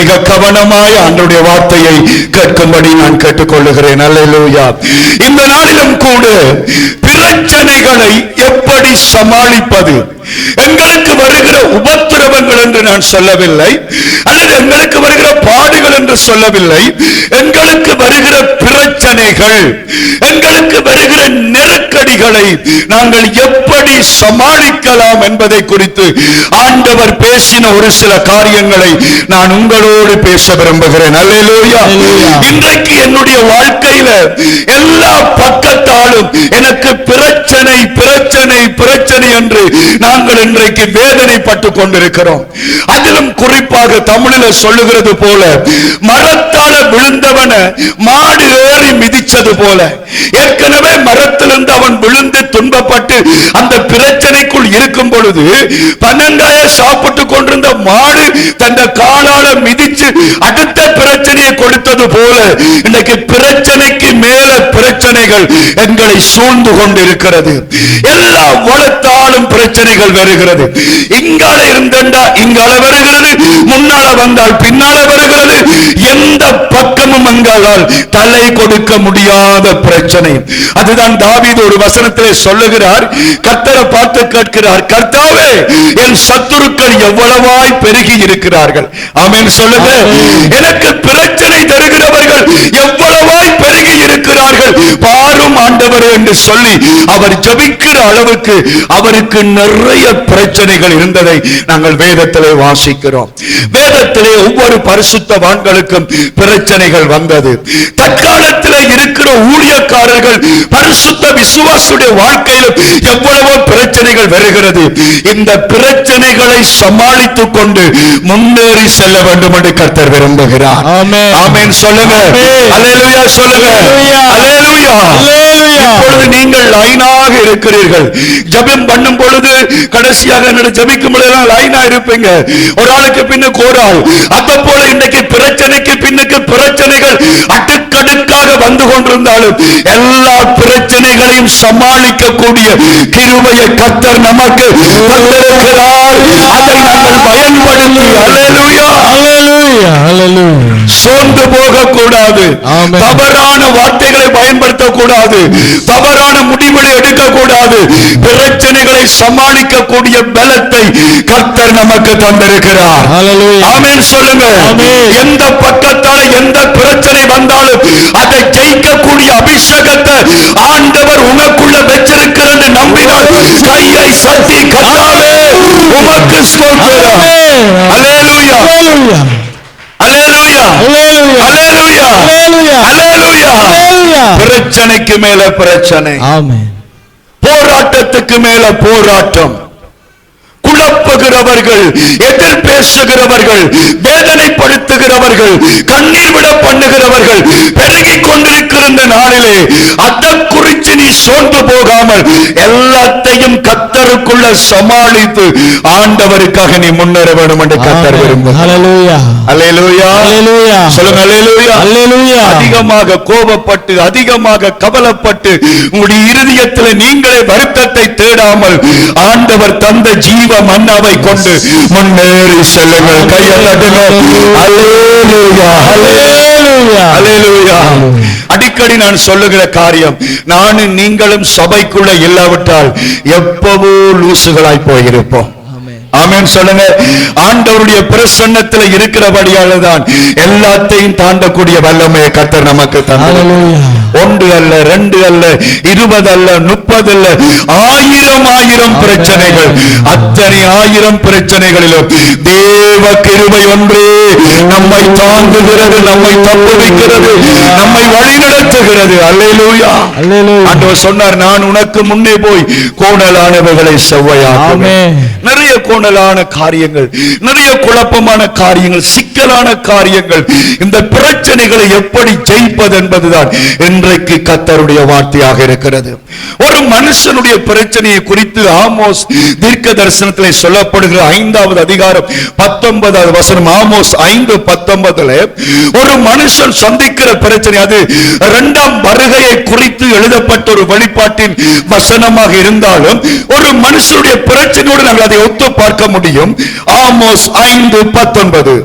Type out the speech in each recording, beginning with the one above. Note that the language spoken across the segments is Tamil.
மிக கவனமாய் ஆண்டவருடைய வார்த்தையை கேட்கும்படி நான் கேட்டுக்கொள்ளுகிறேன். அல்லேலூயா. இந்த நாளிலும் கூட பிரச்சனைகளை எப்படி சமாளிப்பது, எங்களுக்கு வருகிற உபத்திரவங்கள் என்று நான் சொல்லவில்லை, அல்லது எங்களுக்கு வருகிற பாடுகள் என்று சொல்லவில்லை, எங்களுக்கு வருகிற பிரச்சனைகள், எங்களுக்கு வருகிற நெருக்கடிகளை நாங்கள் எப்படி சமாளிக்கலாம் என்பதை குறித்து ஆண்டவர் பேசின ஒரு சில காரியங்களை நான் உங்களோடு பேச விரும்புகிறேன். அல்லேலூயா. இன்றைக்கு என்னுடைய வாழ்க்கையில எல்லா பக்கத்தாலும் எனக்கு பிரச்சனை பிரச்சனை பிரச்சனை என்று நாங்கள் இன்றைக்கு வேதனைப்பட்டுக் கொண்டிருக்கிறோம். அதிலும் குறிப்பாக தமிழில் சொல்லுகிறது போல, மரத்தால விழுந்தவன மாடு ஏறி மிதிச்சது போல, ஏற்கனவே மரத்திலிருந்து அவன் விழுந்து துன்பப்பட்டு அந்த பிரச்சனைக்குள் இருக்கும் பொழுது பன்னங்காய சாப்பிட்டு கொண்டிருந்த மாடு தன் காலால மிதிச்சு அடுத்த பிரச்சனையை கொடுத்தது போல இன்றைக்கு பிரச்சனைக்கு மேல பிரச்சனைகள் எங்களை சூழ்ந்து கொண்டிருக்கிறது. எல்லா வளத்தாலும் பிரச்சனைகள் வருகிறது. இங்கால இருந்தா இங்கால வருகிறது, முன்னால வந்தால் பின்னால வருகிறது, எந்த பக்கமும் எங்களால் தலை கொடுக்க முடியாத பிரச்சனை. அதுதான் தாவீது ஒரு வசனத்திலே சொல்லுகிறார், கர்த்தரை பார்த்து கேட்கிறார், கர்த்தாவே என் சத்துருக்கள் எவ்வளவாய் பெருகி இருக்கிறார்கள். ஆமென் சொல்லுங்க. எனக்கு பிரச்சனை தருகிறவர்கள் எவ்வளவாய் பெருகி இருக்கிறார்கள் பாரும் ஆண்டவரே என்று சொல்லி அவர் ஜெபிக்கிற அளவுக்கு அவருக்கு நிறைய பிரச்சனைகள் இருந்ததை நாங்கள் வேதத்திலே வாசிக்கிறோம். வேதத்திலே ஒவ்வொரு பரிசுத்தவான்களுக்கும் பிரச்சனைகள் வந்தது. தற்காலத்தில் இருக்கிற ஊழியக்காரர்கள் பரிசுத்த விசுவாசுடைய வாழ்க்கையில் எவ்வளவோ பிரச்சனைகள் வருகிறது. இந்த பிரச்சனைகளை சமாளித்துக் கொண்டு முன்னேறி செல்ல வேண்டும் என்று கர்த்தர் விரும்புகிறார். ஆமென் சொல்லுங்க. அல்லேலூயா சொல்லுங்க. அல்லேலூயா. இப்பொழுது நீங்கள் லைனாக இருக்கிறீர்கள். ஜெபம் பண்ணும் பொழுது கடைசியாக ஜெபிக்கும் பொழுது லைனா இருப்பீங்க. ஒரு ஆளுக்கு பின்னுக்கு ஒரு ஆள். அதே போல இன்றைக்கு பிரச்சனைக்கு பின்னுக்கு பிரச்சனைகள் அடுக்கடுக்காக வந்து கொண்டிருந்தாலும் எல்லா பிரச்சனைகளையும் சமாளிக்கக்கூடிய கிருபையை கர்த்தர் நமக்கு தந்திருக்கிறார். அதை நாங்கள் பயன்படுத்தி அல்லேலூயா அல்லேலூயா சோர்ந்து போக கூடாது. தவறான வார்த்தைகளை பயன்படுத்தக்கூடாது. தவறான முடிவுகளை எடுக்கக்கூடாது. பிரச்சனைகளை சமாளிக்கக்கூடிய பலத்தை கர்த்தர் நமக்கு தந்திருக்கிறார். ஆமென் சொல்லுங்க. எந்த பக்கத்தால எந்த பிரச்சனை வந்தாலும் அதை ஜெயிக்கக்கூடிய அபிஷேகத்தை ஆண்டவர் உனக்குள்ள வச்சிருக்கிறது நம்பினால் கையை சத்தி கர்த்தாவே உமக்கு ஸ்தோத்திரம். அல்லேலூயா அல்லேலூயா அல்லேலூயா அல்லேலூயா. பிரச்சனைக்கு மேல பிரச்சனை, போராட்டத்துக்கு மேல போராட்டம், குழப்புகிறவர்கள், எதிர் பேசுகிறவர்கள், வேதனைப்படுத்துகிறவர்கள், கண்ணீர் விட பண்ணுகிறவர்கள் பெருகிக் கொண்டிருக்கிற நாளிலே அதை குறித்து நீ சோர்ந்து போகாமல் எல்லாத்தையும் கர்த்தருக்குள்ள சமாளித்து ஆண்டவருக்காக நீ முன்னேற வேண்டும் என்று கர்த்தர் விரும்புகிறார். அல்லேலூயா அல்லேலூயா அல்லேலூயா சொல்லுங்க. அல்லேலூயா அல்லேலூயா. அதிகமாக கோபப்பட்டு அதிகமாக கவலைப்பட்டு உங்களுடைய இருதயத்தில் நீங்களே வருத்தத்தை தேடாமல் ஆண்டவர் தந்த ஜீவ மன்னாவை கொண்டு முன்னேறி செல்லுங்கள். கையெழுத்துங்கள். அல்லேலூயா அல்லேலூயா அல்லேலூயா. அடிக்கடி நான் சொல்லுகிற காரியம், நானும் நீங்களும் சபைக்குள்ள இல்லாவிட்டால் எப்பவோ லூசுகளாய் போயிருப்போம். ஆமென் சொல்லுங்க. ஆண்டவருடைய பிரசன்னத்தில் இருக்கிறபடியால தான் எல்லாத்தையும் தாண்டக்கூடிய வல்லமையை கர்த்தர் நமக்கு தந்தார். ஒன்று அல்ல, ரெண்டு அல்ல, 20 அல்ல, 30 அல்ல, 1000 பிரச்சனைகள். அத்தனை 1000 பிரச்சனைகளிலும் தேவ கிருபை ஒன்றே நம்மை தாங்குகிறது, நம்மை தப்புவிக்கிறது, நம்மை வழிநடத்துகிறது. அல்லேலூயா அல்லேலூயா. ஆண்டவர் சொன்னார், நான் உனக்கு முன்னே போய் கோணலானவைகளை செவ்வையாக்குவேன். நிறைய கோணலான காரியங்கள், நிறைய குழப்பமான காரியங்கள், சிக்கலான காரியங்கள், இந்த பிரச்சனைகளை எப்படி ஜெயிப்பது என்பதுதான் இன்றைக்கு கர்த்தருடைய வார்த்தையாக இருக்கிறது. ஒரு மனுஷனுடைய பிரச்சனையை குறித்து ஆமோஸ் தீர்க்க தரிசனத்திலே சொல்லப்படுகிற 5வது அதிகாரம் 19வது வசனம், ஆமோஸ் 5:19 ஒரு மனுஷன் சந்திக்கிற பிரச்சனை, அது 2ஆம் வருகையை குறித்து எழுதப்பட்ட ஒரு வெளிப்பாட்டின் வசனமாக இருந்தாலும் ஒரு மனுஷனுடைய பிரச்சனையோடு நாங்கள் அதை ஒத்து பார்க்க முடியும். ஆமோஸ் 5:19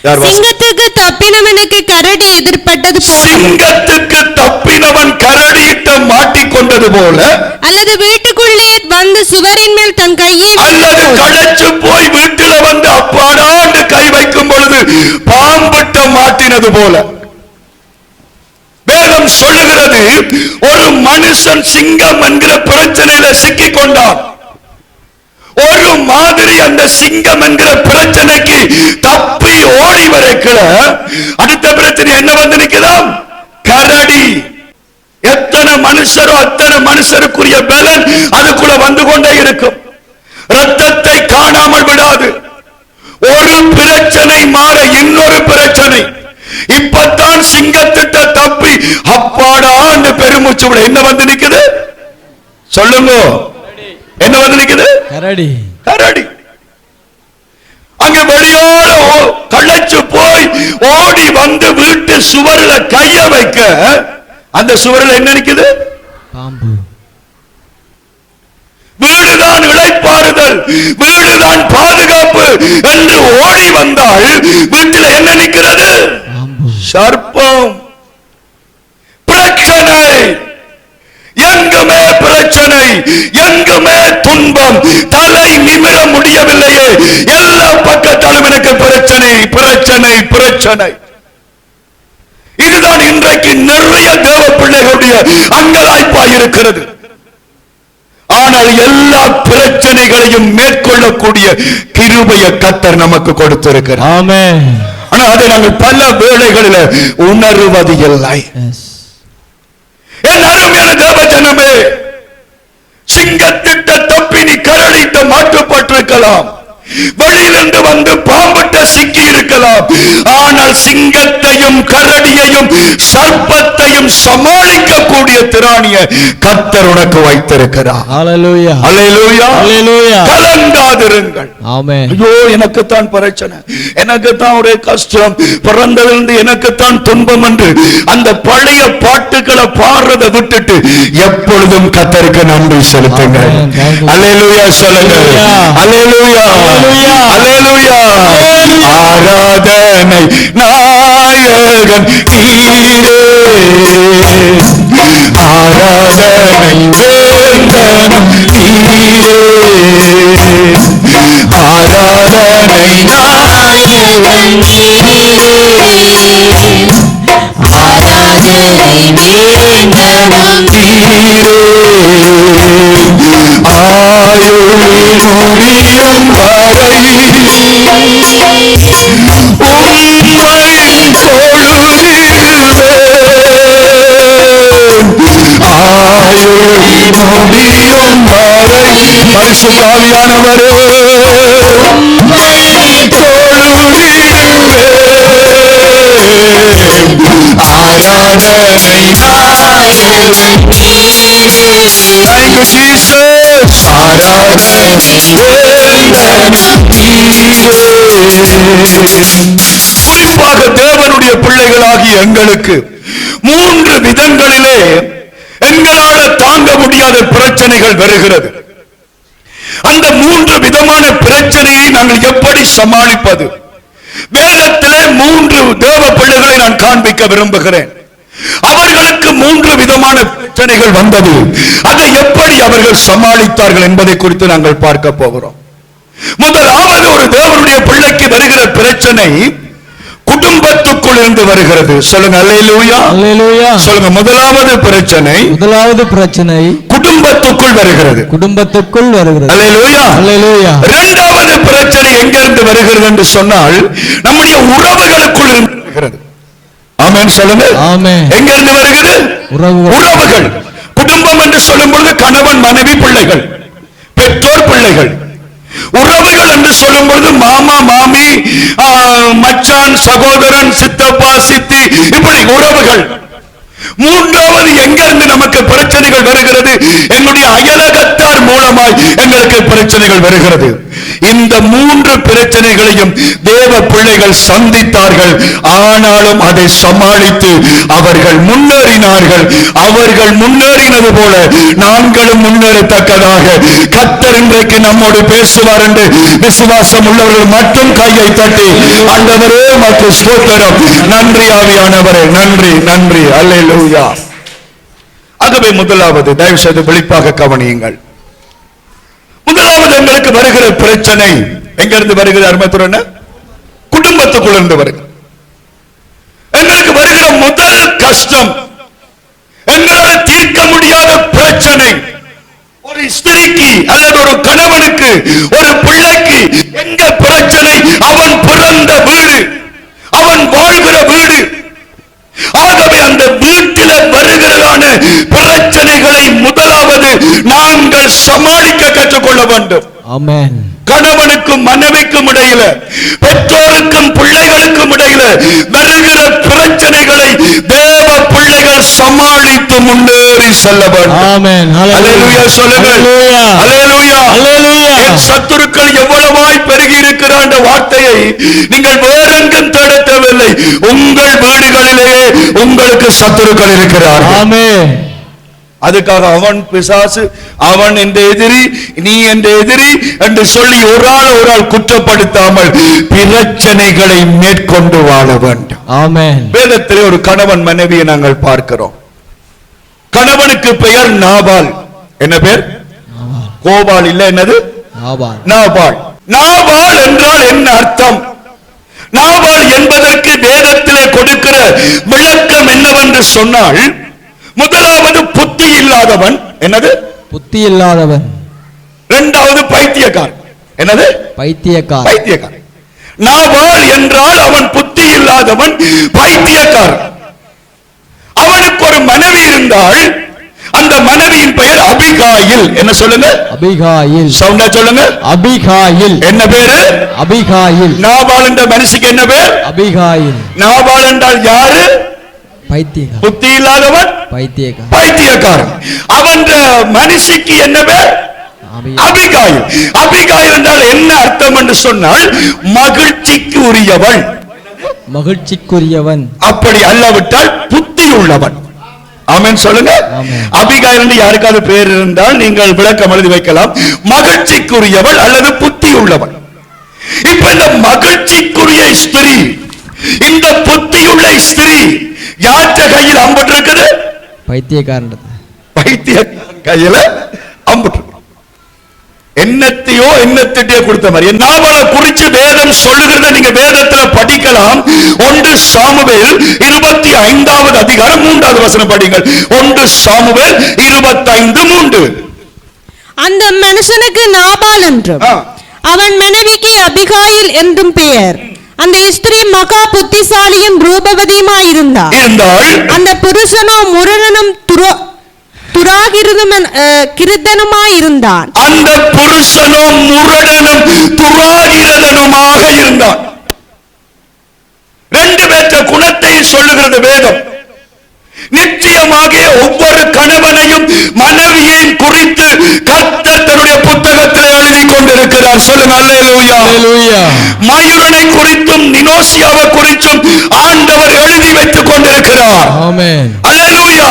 சிங்கத்துக்கு தப்பினவனுக்கு கரடி எதிர்பட்டது போல, சிங்கத்துக்கு தப்பினவன் கரடியிட்ட மாட்டிக்கொண்டது போல, அல்லது வீட்டுக்குள்ளே வந்து சுவரின் மேல் தன் கையை, அல்லது களைச்சு போய் வீட்டில வந்து அப்பாடாண்டு கை வைக்கும் பொழுது பாம்பிட்ட மாட்டினது போல. வேதம் சொல்லுகிறது, ஒரு மனுஷன் சிங்கம் என்கிற பிரச்சனையில சிக்கிக் கொண்டான். ஒரு மாதிரி அந்த சிங்கம் என்கிற பிரச்சனைக்கு தப்பி ஓடி வரைக்கிற அடுத்த பிரச்சனை என்ன வந்து நிற்கலாம்? கரடி. எத்தனை மனுஷரோ அத்தனை மனுஷருக்குரிய பலன் அதுக்குள்ள வந்து கொண்டே இருக்கும். ரத்தத்தை காணாமல் விடாது. ஒரு பிரச்சனை மாற இன்னொரு பிரச்சனை. இப்பதான் சிங்கத்திட்ட தப்பி அப்பாடான்னு பெருமூச்சு விட என்ன வந்து நிக்குது? சொல்லுங்க, என்ன வந்து நிக்குது? கரடி. கரடி. அங்க வெளியோட களைச்சு போய் ஓடி வந்து வீட்டு சுவரில் கைய வைக்க அந்த சுவரில் என்ன நிக்குது? பாம்பு. வீடுதான் இளைப்பாறுதல், வீடுதான் பாதுகாப்பு என்று ஓடி வந்தால் வீட்டில் என்ன நிற்கிறது? சர்ப்பம். பிரச்சனை, எங்குமே பிரச்சனை, எங்குமே துன்பம். தலை நிமிர முடியவில்லையே, எல்லா பக்கத்தாலும் எனக்கு பிரச்சனை பிரச்சனை பிரச்சனை. இதுதான் இன்றைக்கு நிறைய தேவ பிள்ளைகளுடைய அங்கலாய்ப்பாய் இருக்கிறது. ஆனால் எல்லா பிரச்சனைகளையும் மேற்கொள்ளக்கூடிய கிருபையை கர்த்தர் நமக்கு கொடுத்திருக்கிறார். ஆமென். ஆனா அதை நாங்கள் பல வேளைகளில் உணர்வது இல்லை. என் அருமையான தேவ ஜனமே, சிங்கத்திட்ட தப்பி நீ கரடிட்ட மாற்றப்பட்டிருக்கலாம், வெளியிலிருந்து வந்து பாம்பிட்ட சிக்கி இருக்கலாம். ஆனால் சிங்கத்தையும் கரடியையும் சர்ப்பத்தையும் சமாளிக்கக்கூடிய திராணிய கர்த்தர் உனக்கு வைத்திருக்கிறார். ஹல்லேலூயா, ஹல்லேலூயா, ஹல்லேலூயா. கலங்காதிருங்கள். ஆமென். ஐயோ எனக்குத்தான் பிரச்சனை, எனக்குத்தான் ஒரே கஷ்டம், பிறந்ததிலிருந்து எனக்குத்தான் துன்பம் என்று அந்த பழைய பாட்டுகளை பாடுறதை விட்டுட்டு எப்பொழுதும் கர்த்தருக்கு நன்றி செலுத்துங்கள். ஹல்லேலூயா சொல்லுங்க. ஹல்லேலூயா, அல்லேலூயா. ஆராதனை நாயகன் நீரே, ஆராதனை வேந்தனும் நீரே, ஆராதனை நாயகன் நீரே, ஆராதனை வேந்தனும் நீரே, ஆயுள் முடியும் வரை உம்மை தொழுதிடுவேன். ஆயுள் முடியும் வரை பரிசுத்த ஆவியானவரே உம்மை தொழுதிடுவேன். ஆராதனை நாயகன் நீரே. Thank you, Jesus. ஆராதனை வேந்தனும் நீரே. குறிப்பாக தேவனுடைய பிள்ளைகளாகிய எங்களுக்கு 3 விதங்களிலே எங்களால் தாங்க முடியாத பிரச்சனைகள் வருகிறது. அந்த 3 விதமான பிரச்சனையை நாங்கள் எப்படி சமாளிப்பது? வேதத்திலே 3 தேவ பிள்ளைகளை நான் காண்பிக்க விரும்புகிறேன். அவர்களுக்கு 3 விதமான பிரச்சனைகள் வந்தது. அதை எப்படி அவர்கள் சமாளித்தார்கள் என்பதை குறித்து நாங்கள் பார்க்க போகிறோம். முதலாவது, ஒரு தேவனுடைய பிள்ளைக்கு வருகிற பிரச்சனை குடும்பத்துக்குள் இருந்து வருகிறது. சொல்லுங்க அல்லேலூயா, அல்லேலூயா. சொல்லுங்க, முதலாவது பிரச்சனை குடும்பத்துக்குள் வருகிறது. குடும்பத்துக்குள் வருகிறது. அல்லேலூயா, அல்லேலூயா. இரண்டாவது பிரச்சனை எங்கிருந்து வருகிறது என்று சொன்னால் நம்முடைய உறவுகளுக்குள் இருந்து வருகிறது. ஆமென் சொல்லுங்க. ஆமென். எங்கிருந்து வருகிறது? உறவுகள். குடும்பம் என்று சொல்லும் பொழுது கணவன் மனைவி பிள்ளைகள், பெற்றோர் பிள்ளைகள். உறவுகள் என்று சொல்லும் பொழுது மாமா மாமி, மச்சான் சகோதரன், சித்தப்பா சித்தி, இப்படி உறவுகள். மூன்றாவது எங்கிருந்து நமக்கு பிரச்சனைகள் வருகிறது? எங்களுடைய அயலகத்தார் மூலமாய் எங்களுக்கு பிரச்சனைகள் வருகிறது. இந்த 3 பிரச்சனைகளையும் தேவ பிள்ளைகள் சந்தித்தார்கள். ஆனாலும் அதை சமாளித்து அவர்கள் முன்னேறினார்கள். அவர்கள் முன்னேறினது போல நாங்களும் முன்னேறத்தக்கதாக கர்த்தர் இன்றைக்கு நம்மோடு பேசுவார் என்று விசுவாசம் உள்ளவர்கள் மட்டும் கையை தட்டி ஆண்டவரே உமக்கு ஸ்தோத்திரம், நன்றி ஆவியானவரே, நன்றி நன்றி, அல்லேலூயா. ஆகவே முதலாவது தயவு செய்து வெளிப்பாக கவனியுங்கள். முதலாவது எங்களுக்கு வருகிற பிரச்சனை எங்கிருந்து வருகிறது? அருமைத்துறன குடும்பத்துக்குள்ளிருந்து வருகிறது. எங்களுக்கு வருகிற முதல் கஷ்டம், எங்களால் தீர்க்க முடியாத பிரச்சனை. ஒரு ஸ்திரீக்கு அல்லது ஒரு கணவனுக்கு, ஒரு பிள்ளைக்கு எங்க பிரச்சனை? அவன் பிறந்த வீடு, அவன் வாழ்கிற வீடு. ஆகவே அந்த வீட்டில் வருகிறதான பிரச்சனைகளை முதலாவது நாங்கள் சமாளிக்க கற்றுக்கொள்ள வேண்டும். ஆமென். கணவனுக்கும் மனைவிக்கும் இடையில, பெற்றோருக்கும் பிள்ளைகளுக்கும் இடையில வருகிற பிரச்சனைகளை தேவ பிள்ளைகள் சமாளித்து முன்னேறி செல்ல வேண்டும். ஆமென். அல்லேலூயா சொல்லுங்கள். அல்லேலூயா. அல்லேலூயா. என் சத்துருக்கள் எவ்வளவாய் பெருகி இருக்கிற அந்த வார்த்தையை நீங்கள் வேறெங்கும் தேட தேவையில்லை. உங்கள் வீடுகளிலேயே உங்களுக்கு சத்துருக்கள் இருக்கிறார். ஆமென். அதுக்காக அவன் பிசாசு, அவன் என்ற எதிரி, நீ என்ற எதிரி என்று சொல்லி ஒரு ஆள் குற்றப்படுத்தாமல் பிரச்சனைகளை மேற்கொண்டு வாழ வேண்டும். ஆமென். வேதத்திலே ஒரு கணவன் மனைவியை நாங்கள் பார்க்கிறோம். கணவனுக்கு பெயர் நாபால். என்ன பேர்? கோபால் இல்ல, என்னது? நாபால். நாபால் என்றால் என்ன அர்த்தம்? நாபால் என்பதற்கு வேதத்திலே கொடுக்கிற விளக்கம் என்னவென்று சொன்னால், முதலாவது புத்தி இல்லாதவன். என்னது? புத்தி இல்லாதவன். இரண்டாவது பைத்தியக்காரன். என்னது? பைத்தியக்காரன். நாபால் என்றால் அவன் புத்தி இல்லாதவன், பைத்தியக்காரன். அவனுக்கு ஒரு மனைவி இருந்தால், அந்த மனைவியின் பெயர் அபிகாயில். என்ன சொல்லுங்க? அபிகாயில். சவுண்டா சொல்லுங்க. அபிகாயில். என்ன பேரு? அபிகாயில். நாபால் என்ற மனுஷிக்கு என்ன பேர்? அபிகாயில். நாபால் என்றால் யாரு? புத்தி இல்லாதவன், பைத்தியக்காரன். அவன் மனுஷிக்கு என்ன பேர்? அபிகாயில். அபிகாயில் என்றால் என்ன அர்த்தம் என்று சொன்னால், மகிழ்ச்சிக்கு உரியவன். மகிழ்ச்சிக்குரியவன். அப்படி அல்லாவிட்டால் புத்தி உள்ளவன். ஆமென் சொல்லுங்க. அபிகாயில் என்று யாருக்காவது பேர் இருந்தால் நீங்கள் விளக்கம் எழுதி வைக்கலாம். மகிழ்ச்சிக்குரியவள் அல்லது புத்தி உள்ளவன். இப்ப இந்த மகிழ்ச்சிக்குரிய ஸ்திரீ, இந்த புத்தியுள்ள ஸ்திரீ யாற்ற கையில் அம்புட்டு இருக்குது? பைத்தியக்காரன் கையில அம்புட்டு. என்னத்தையோ என்னத்திட்டே கொடுத்த மாதிரி. நாவலை குறித்து வேதம் சொல்லுகிறத நீங்க வேதத்துல படிக்கலாம். 1 சாமுவேல் 25வது அதிகாரம் 3வது வசனம் படிங்கள். 1 சாமுவேல் 25:3. அந்த மனுஷனுக்கு நாபால் என்றும் அவன் மனைவிக்கு அபிகாயில் என்றும் பெயர். அந்த ஸ்திரீ மகா புத்திசாலியும் ரூபவதியுமாய் இருந்தாள். அந்த புருஷனோ முரடனும் கிருத்தனுமாய் இருந்தான். அந்த புருஷனோ முரடனும் துராகிரதனுமாக இருந்தான். 2 பேற்ற குணத்தை சொல்லுகிறது வேதம். நிச்சயமாக ஒவ்வொரு கணவனையும் மனைவியையும் குறித்து கர்த்தர் தன்னுடைய புத்தகத்தில் எழுதி கொண்டிருக்கிறார். சொல்லுங்க அல்லேலூயா. மயூரனை குறித்தும் நினோசியாவை குறித்தும் ஆண்டவர் எழுதி வைத்துக் கொண்டிருக்கிறார். ஆமென். அல்லேலூயா.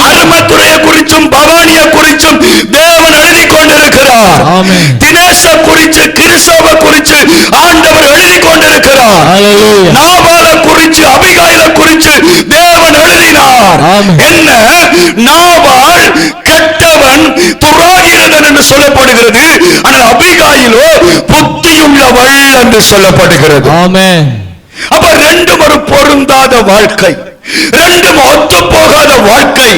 அருமத்துரையை குறித்தும் பவானியை குறித்தும் தேவன் எழுதி கொண்டிருக்கிறார். ஆமென். தினேச குறித்து கிறிஸ்தவ குறித்து ஆண்டவர் எழுதி கொண்டிருக்கிறார். அல்லேலூயா. நாபால குறித்து அபிகாயில குறித்து தேவன் எழுதினார். என்ன? நாபால் கெட்டவன், துராகிரதன் என்று சொல்லப்படுகிறது. ஆனால் அபிகாயிலோ புத்தியுள்ளவள் என்று சொல்லப்படுகிறது. ஆமென். அப்ப 2 ஒரு பொருந்தாத வாழ்க்கை, 2 ஒத்து போகாத வாழ்க்கை.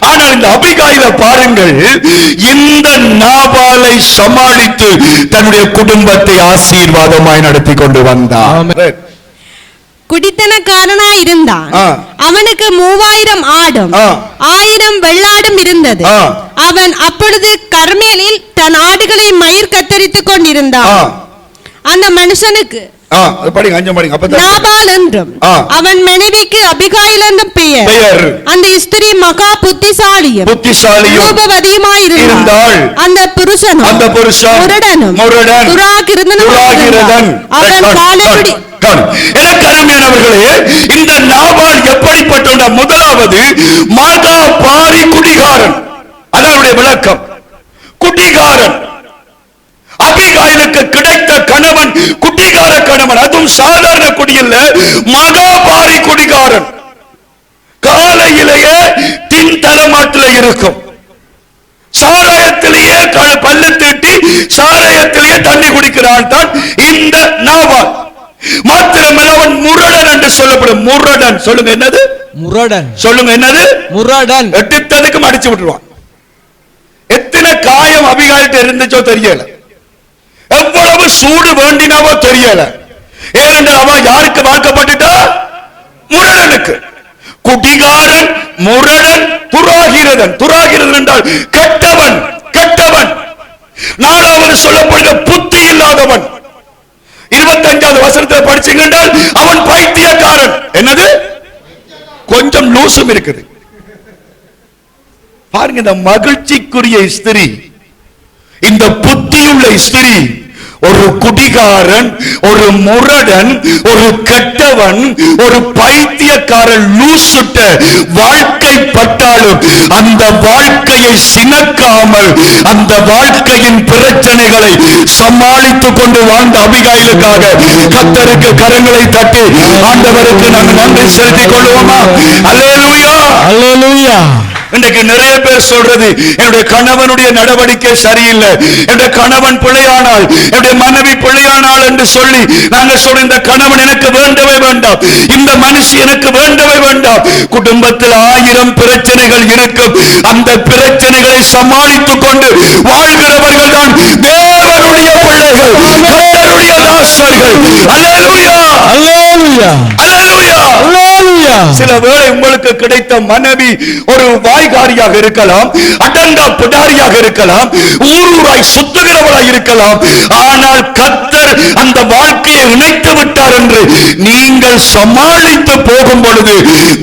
ஆனால் இந்த அபிகாயில பாருங்கள், இந்த நாபாலை சமாளித்து தன்னுடைய குடும்பத்தை ஆசீர்வாதமாய் நடத்தி கொண்டு வந்தார். குடித்தனக்காரனாய் இருந்தான். அவனுக்கு 3000 ஆடும் 1000 வெள்ளாடும் இருந்தது. அவன் அப்பொழுது கர்மேலில் தன் ஆடுகளை மயிர் கத்தரித்துக் கொண்டிருந்தான். அந்த மனுஷனுக்கு படிங்க 5 படிங்க. அப்ப நாபால் என்றும் அவன் மனைவிக்கு அபிகாயில் என்றும் பெயர். அந்த ஸ்திரீ மகா புத்திசாலியும் ரூபவதியுமாய் இருந்தாள். அந்த புருஷன் முரடனும் துராகிருதனும் அவன் காலைப்படி. எனக்கு அருமையானவர்களே, இந்த நாபால் எப்படிப்பட்ட முதலாவது மகா பாரி குடிகாரன். அதனுடைய விளக்கம் குடிகாரன். அபிகாயிலுக்கு கிடைத்த கணவன் குடிகார கணவன். அதுவும் சாதாரண குடியல்ல, மகாபாரி குடிகாரன். காலையிலேயே தின் தலைமாட்டில் இருக்கும். சாராயத்திலேயே பல்லு தீட்டி சாராயத்திலேயே தண்ணி குடிக்கிறான் தான் இந்த நாபால். மாத்திரமல்ல, அவன் முரடன் என்று சொல்லப்படும். முரடன் சொல்லுங்க என்னது? முரடன் சொல்லுங்க என்னது? முரடன். எட்டுத்ததுக்கும் அடிச்சு விட்டுருவான். எத்தனை காயம் அபிகாயிட்ட இருந்துச்சோ தெரியல, எவ்வளவு சூடு வேண்டினாவோ தெரியல. ஏனென்றால் அவன் யாருக்கு வாக்கப்பட்டுட்டா? முரடனுக்கு. குடிகாரன், முரடன், துராகிரதன். துராகிரதன் என்றால் கெட்டவன். கெட்டவன். நாலாவது சொல்லப்படுகிற புத்தி இல்லாதவன். 25வது வசனத்தில் படிச்சீங்க என்றால் அவன் பைத்தியக்காரன். என்னது? கொஞ்சம் லூசும் இருக்குது பாருங்க. இந்த மகிழ்ச்சிக்குரிய ஸ்திரீ, இந்த புத்தியுள்ள ஸ்திரீ ஒரு குடிகாரன், ஒரு முரடன், ஒரு கெட்டவன், ஒரு பைத்தியக்காரன், லூசுட்ட வாழ்க்கை பட்டாலும் அந்த வாழ்க்கையை சினக்காமல் அந்த வாழ்க்கையின் பிரச்சனைகளை சமாளித்துக் கொண்டு வாழ்ந்த அபிகாயிலுக்காக கர்த்தருக்கு கரங்களை தட்டி ஆண்டவருக்கு நாங்கள் நன்றி செலுத்திக் கொள்வோமா? அல்லேலூயா, அல்லேலூயா. இன்றைக்கு நிறைய பேர் சொல்றது, என்னுடைய கணவனுடைய நடவடிக்கை சரியில்லை, என்னுடைய கணவன் பிள்ளையானால், என்னுடைய மனைவி பிள்ளையானால் என்று சொல்லி நாங்கள் சொல்ற இந்த கணவன் எனக்கு வேண்டவே வேண்டாம், இந்த மனுஷி எனக்கு வேண்டவே வேண்டாம். குடும்பத்தில் 1000 பிரச்சனைகள் இருக்கும். அந்த பிரச்சனைகளை சமாளித்துக் கொண்டு வாழ்கிறவர்கள் தான் தேவனுடைய பிள்ளைகள், கர்த்தருடைய தாசர்கள். அல்லேலூயா, அல்லேலூயா, அல்லேலூயா, அல்லேலூயா. சில வேளை உங்களுக்கு கிடைத்த மனைவி ஒரு வாய்காரியாக இருக்கலாம், அடங்கா பிடாரியாக இருக்கலாம், ஊரூராய் சுத்துகிறவளாய் இருக்கலாம். ஆனால் கர்த்தர் அந்த வாழ்க்கையை இணைத்து விட்டார் என்று நீங்கள் சமாளித்து போகும் பொழுது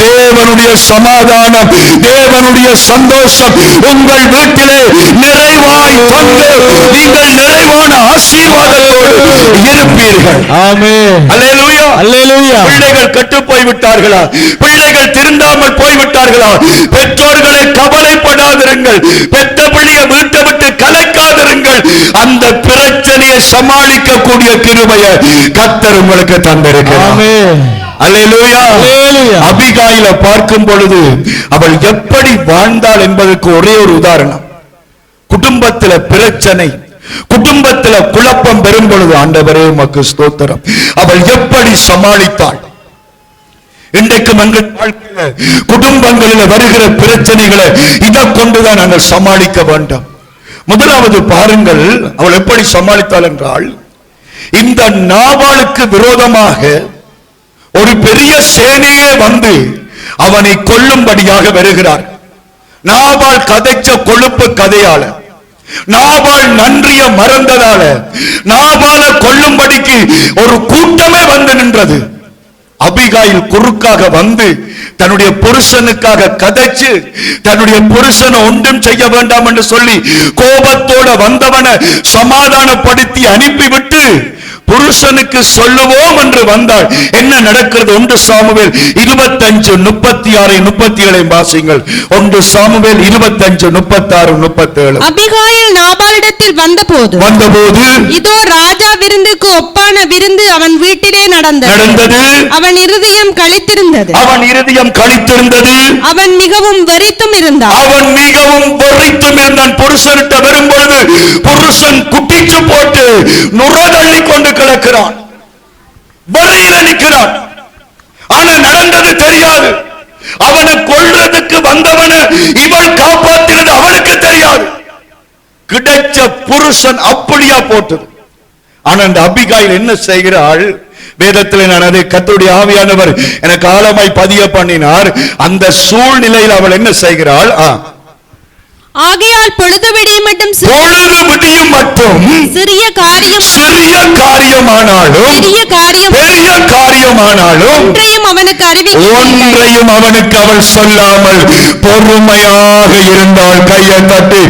தேவனுடைய சமாதானம், தேவனுடைய சந்தோஷம் உங்கள் வீட்டிலே நிறைவாய் வந்து நீங்கள் நிறைவான ஆசீர்வாதத்தோடு இருப்பீர்கள். ஆமென். அல்லேலூயா, அல்லேலூயா. பிள்ளைகள் கெட்டு போய் விட்டார்களா? பிள்ளைகள் திருந்தாமல் போய்விட்டார்களா? பெற்றோர்களை கவலைப்படாதிருங்கள். பெற்ற பிள்ளையை வீட்டை விட்டு கலைக்காதிருங்கள். அந்த பிரச்சனையை சமாளிக்கக்கூடிய கிருபையை கர்த்தர் உங்களுக்கு தந்திருக்கிறார். ஆமென். அல்லேலூயா, அல்லேலூயா. அபிகாயில பார்க்கும் பொழுது அவள் எப்படி வாழ்ந்தாள் என்பதற்கு ஒரே ஒரு உதாரணம். குடும்பத்தில பிரச்சனை, குடும்பத்தில குழப்பம் பெறும் பொழுது ஆண்டவரே உமக்கு ஸ்தோத்திரம், அவள் எப்படி சமாளித்தாள்? இன்றைக்கு எங்கள் வாழ்க்கையில் குடும்பங்களில் வருகிற பிரச்சனைகளை இதை கொண்டுதான் நாங்கள் சமாளிக்க வேண்டும். முதலாவது பாருங்கள், அவள் எப்படி சமாளித்தாள் என்றால், இந்த நாபாலுக்கு விரோதமாக ஒரு பெரிய சேனையே வந்து அவனை கொல்லும்படியாக வருகிறார். நாபால் கதைச்ச கொழுப்பு கதையால, நாபால் நன்றிய மறந்ததால, நாபால கொல்லும்படிக்கு ஒரு கூட்டமே வந்து நின்றது. அபிகாயில் குறுக்காக வந்து தன்னுடைய புருஷனுக்காக கதைச்சு தன்னுடைய புருஷனை ஒன்றும் செய்ய வேண்டாம் என்று சொல்லி கோபத்தோட வந்தவனை சமாதானப்படுத்தி அனுப்பிவிட்டு புருஷனுக்கு சொல்லுவோம் என்று வந்தாள். என்ன நடக்கிறது? 1 சாமுவேல் 25:36-37 வாசிங்கள். 1 சாமுவேல் 25:36-37. அபிகாயில் நாபாலிடத்தில் வந்தபோது இதோ ராஜா விருந்துக்கு ஒப்பான விருந்து அவன் வீட்டிலே நடந்தது. அவன் இருதயம் களித்திருந்தது. அவன் மிகவும் வெறித்தும் இருந்தான். புருஷனிட்ட வரும்பொழுது புருஷன் குட்டிச்சு போட்டு நுரதள்ளி கொண்டு கிடக்கிறான், வழியில நிற்கிறான். ஆனா நடந்தது தெரியாது. அவனை கொல்றதுக்கு வந்தவனை இவள் காப்பாற்றினது அவனுக்கு தெரியாது. கிடைச்ச புருஷன் அப்படியா போட்டது. ஆனா அந்த அபிகாயில் என்ன செய்கிறாள்? வேதத்தில் நான் அதை கர்த்தருடைய ஆவியானவர் எனக்கு ஆழமாய் பதிய பண்ணினார். அந்த சூழ்நிலையில் அவள் என்ன செய்கிறாள்? ஆகையால் பொழுது விடியும் மட்டும் சிறிய காரியமானாலும் பெரிய காரியமானாலும் ஒன்றையும் அவனுக்கு அவள் சொல்லாமல் பொறுமையாக இருந்தால் கையை தட்டி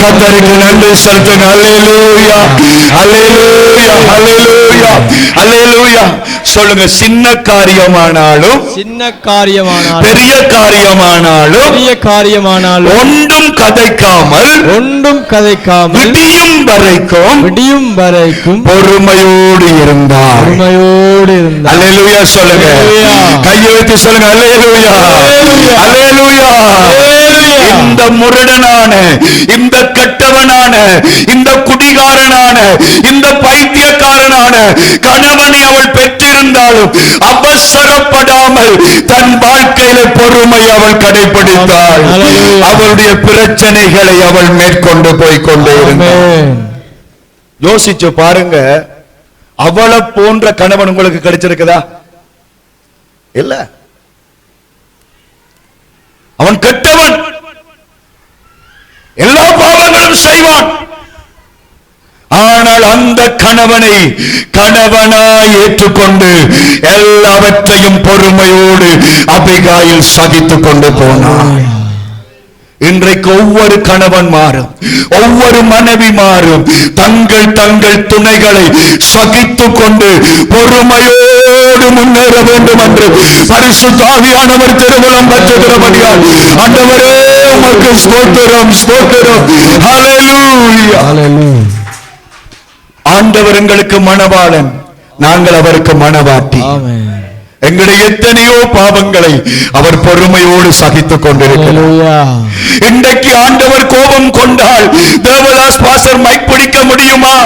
கர்த்தருக்கு நன்றி செலுத்துங்க. அல்லேலூயா, அல்லேலூயா, அல்லேலூயா, அல்லேலூயா. சொல்லுங்க. சின்ன காரியமானாலும் பெரிய காரியமானாலும் ஒன்றும் கதைக்காமல் விடியும் வரைக்கும் பொறுமையோடு இருந்தார். அல்லேலூயா சொல்லுங்க. கையை வைத்து சொல்லுங்க. அல்லேலூயா, அல்லேலூயா. இந்த முரடனான, இந்த கெட்டவனான, இந்த குடிகாரனான, இந்த பைத்தியக்காரனான கணவனை அவள் பெற்றிருந்தாலும் அவசரப்படாமல் தன் வாழ்க்கையில பொறுமை அவள் கடைபிடித்தாள். அவளுடைய பிரச்சனைகளை அவள் மேற்கொண்டு போய்கொண்டே இருந்தாள். யோசிச்சு பாருங்க. அவளை போன்ற கணவன் உங்களுக்கு கிடைச்சிருக்குதா? இல்ல. அவன் கெட்டவன், எல்லா பாவங்களும் செய்வான். ஆனால் அந்த கணவனை கணவனாய் ஏற்றுக்கொண்டு எல்லாவற்றையும் பொறுமையோடு அபிகாயில் சகித்துக் கொண்டு போனாள். இன்றைக்கு ஒவ்வொரு கணவன் மாறும், ஒவ்வொரு மனைவி மாறும். தங்கள் துணைகளை சகித்துக் கொண்டு பொறுமையோடு முன்னேற வேண்டும் என்று பரிசுத்த ஆவியானவர் திருவுளம் பெற்றுகிறபடியால் ஆண்டவரே உமக்கு ஸ்தோத்திரம், ஸ்தோத்திரம். ஹல்லேலூயா. ஆண்டவர் எங்களுக்கு மணவாளன், நாங்கள் அவருக்கு மணவாட்டி. எங்களுடைய எத்தனையோ பாவங்களை அவர் பொறுமையோடு சகித்துக் கொண்டிருக்கிறார். இன்றைக்கு ஆண்டவர் கோபம் கொண்டால் தேவதாஸ் பாஸ்டர் மைக் பிடிக்க முடியுமா?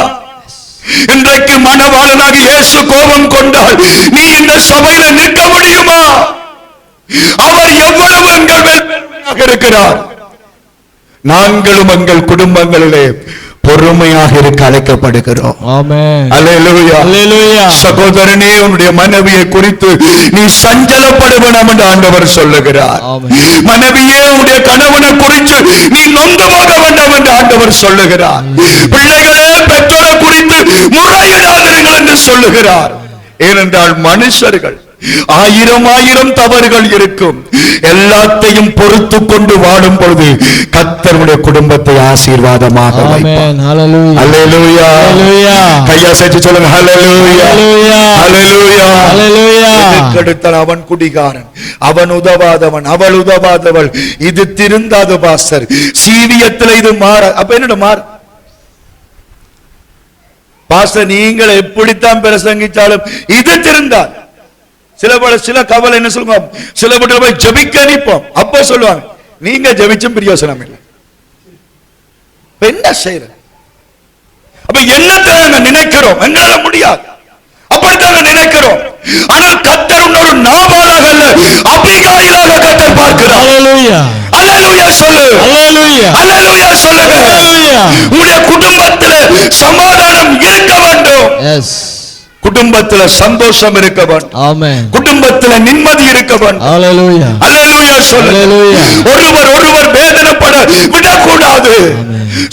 இன்றைக்கு மணவாளனாக இயேசு கோபம் கொண்டால் நீ இந்த சபையில நிற்க முடியுமா? அவர் எவ்வளவு எங்கள் மேல் இருக்கிறார். நாங்களும் எங்கள் குடும்பங்களிலே பொறுமையாக இருக்க அழைக்கப்படுகிறோம். அல்லேலூயா, அல்லேலூயா. சகோதரனே, உன்னுடைய மனைவியை குறித்து நீ சஞ்சலப்பட வேண்டாம் என்று ஆண்டவர் சொல்லுகிறார். மனைவியே, உன்னுடைய கணவனை குறித்து நீ நொந்து போக வேண்டாம் என்று ஆண்டவர் சொல்லுகிறார். பிள்ளைகளே, பெற்றோரை குறித்து முறையிடாதீர்கள் என்று சொல்லுகிறார். ஏனென்றால் மனுஷர்கள் ஆயிரம் தவறுகள் இருக்கும். எல்லாத்தையும் பொறுத்து கொண்டு வாடும் பொழுது கர்த்தருடைய குடும்பத்தை ஆசீர்வாதமாக வைப்பார். அல்லேலூயா, அல்லேலூயா. கையசைத்து சொல்லுங்க. அல்லேலூயா, அல்லேலூயா, அல்லேலூயா. இதுக்கடுத்தால் அவன் குடிகாரன், அவன் உதவாதவன், அவள் உதவாதவள். இது திருந்தாத பாஸ்டர். சீவியத்தில் இது மாற. அப்ப என்னோட மாற பாஸ்டர், நீங்கள் எப்படித்தான் பிரசங்கிச்சாலும் இது திருந்தார். சில கவலை என்ன சொல்லுவோம், சில பேர் போய் ஜெபிக்க நிற்போம். அப்ப சொல்லுவாங்க, நீங்க ஜெபிச்சும் பிரயோசனம் இல்லை. என்ன செய்யற? அப்ப என்னத்தை நினைக்கிறோம்? எங்களால முடியாது, அப்படித்தான் நினைக்கிறோம். ஆனால் கர்த்தர் ஒரு நாபாலாக அல்ல, அபிகாயிலாக கர்த்தர் பார்க்கிறார். அல்லேலூயா, அல்லேலூயா சொல்லு. அல்லேலூயா, அல்லேலூயா சொல்லுங்க. உங்களுடைய குடும்பத்தில் சமாதானம் இருக்க வேண்டும். எஸ். குடும்பத்தில் சந்தோஷம் இருக்க வேண்டும். ஆமென். குடும்பத்தில் நிம்மதி இருக்க வேண்டும். அல்லேலூயா, அல்லேலூயா சொல்லு. அல்லேலூயா. ஒருவர் வேதனைப்பட விடக்கூடாது.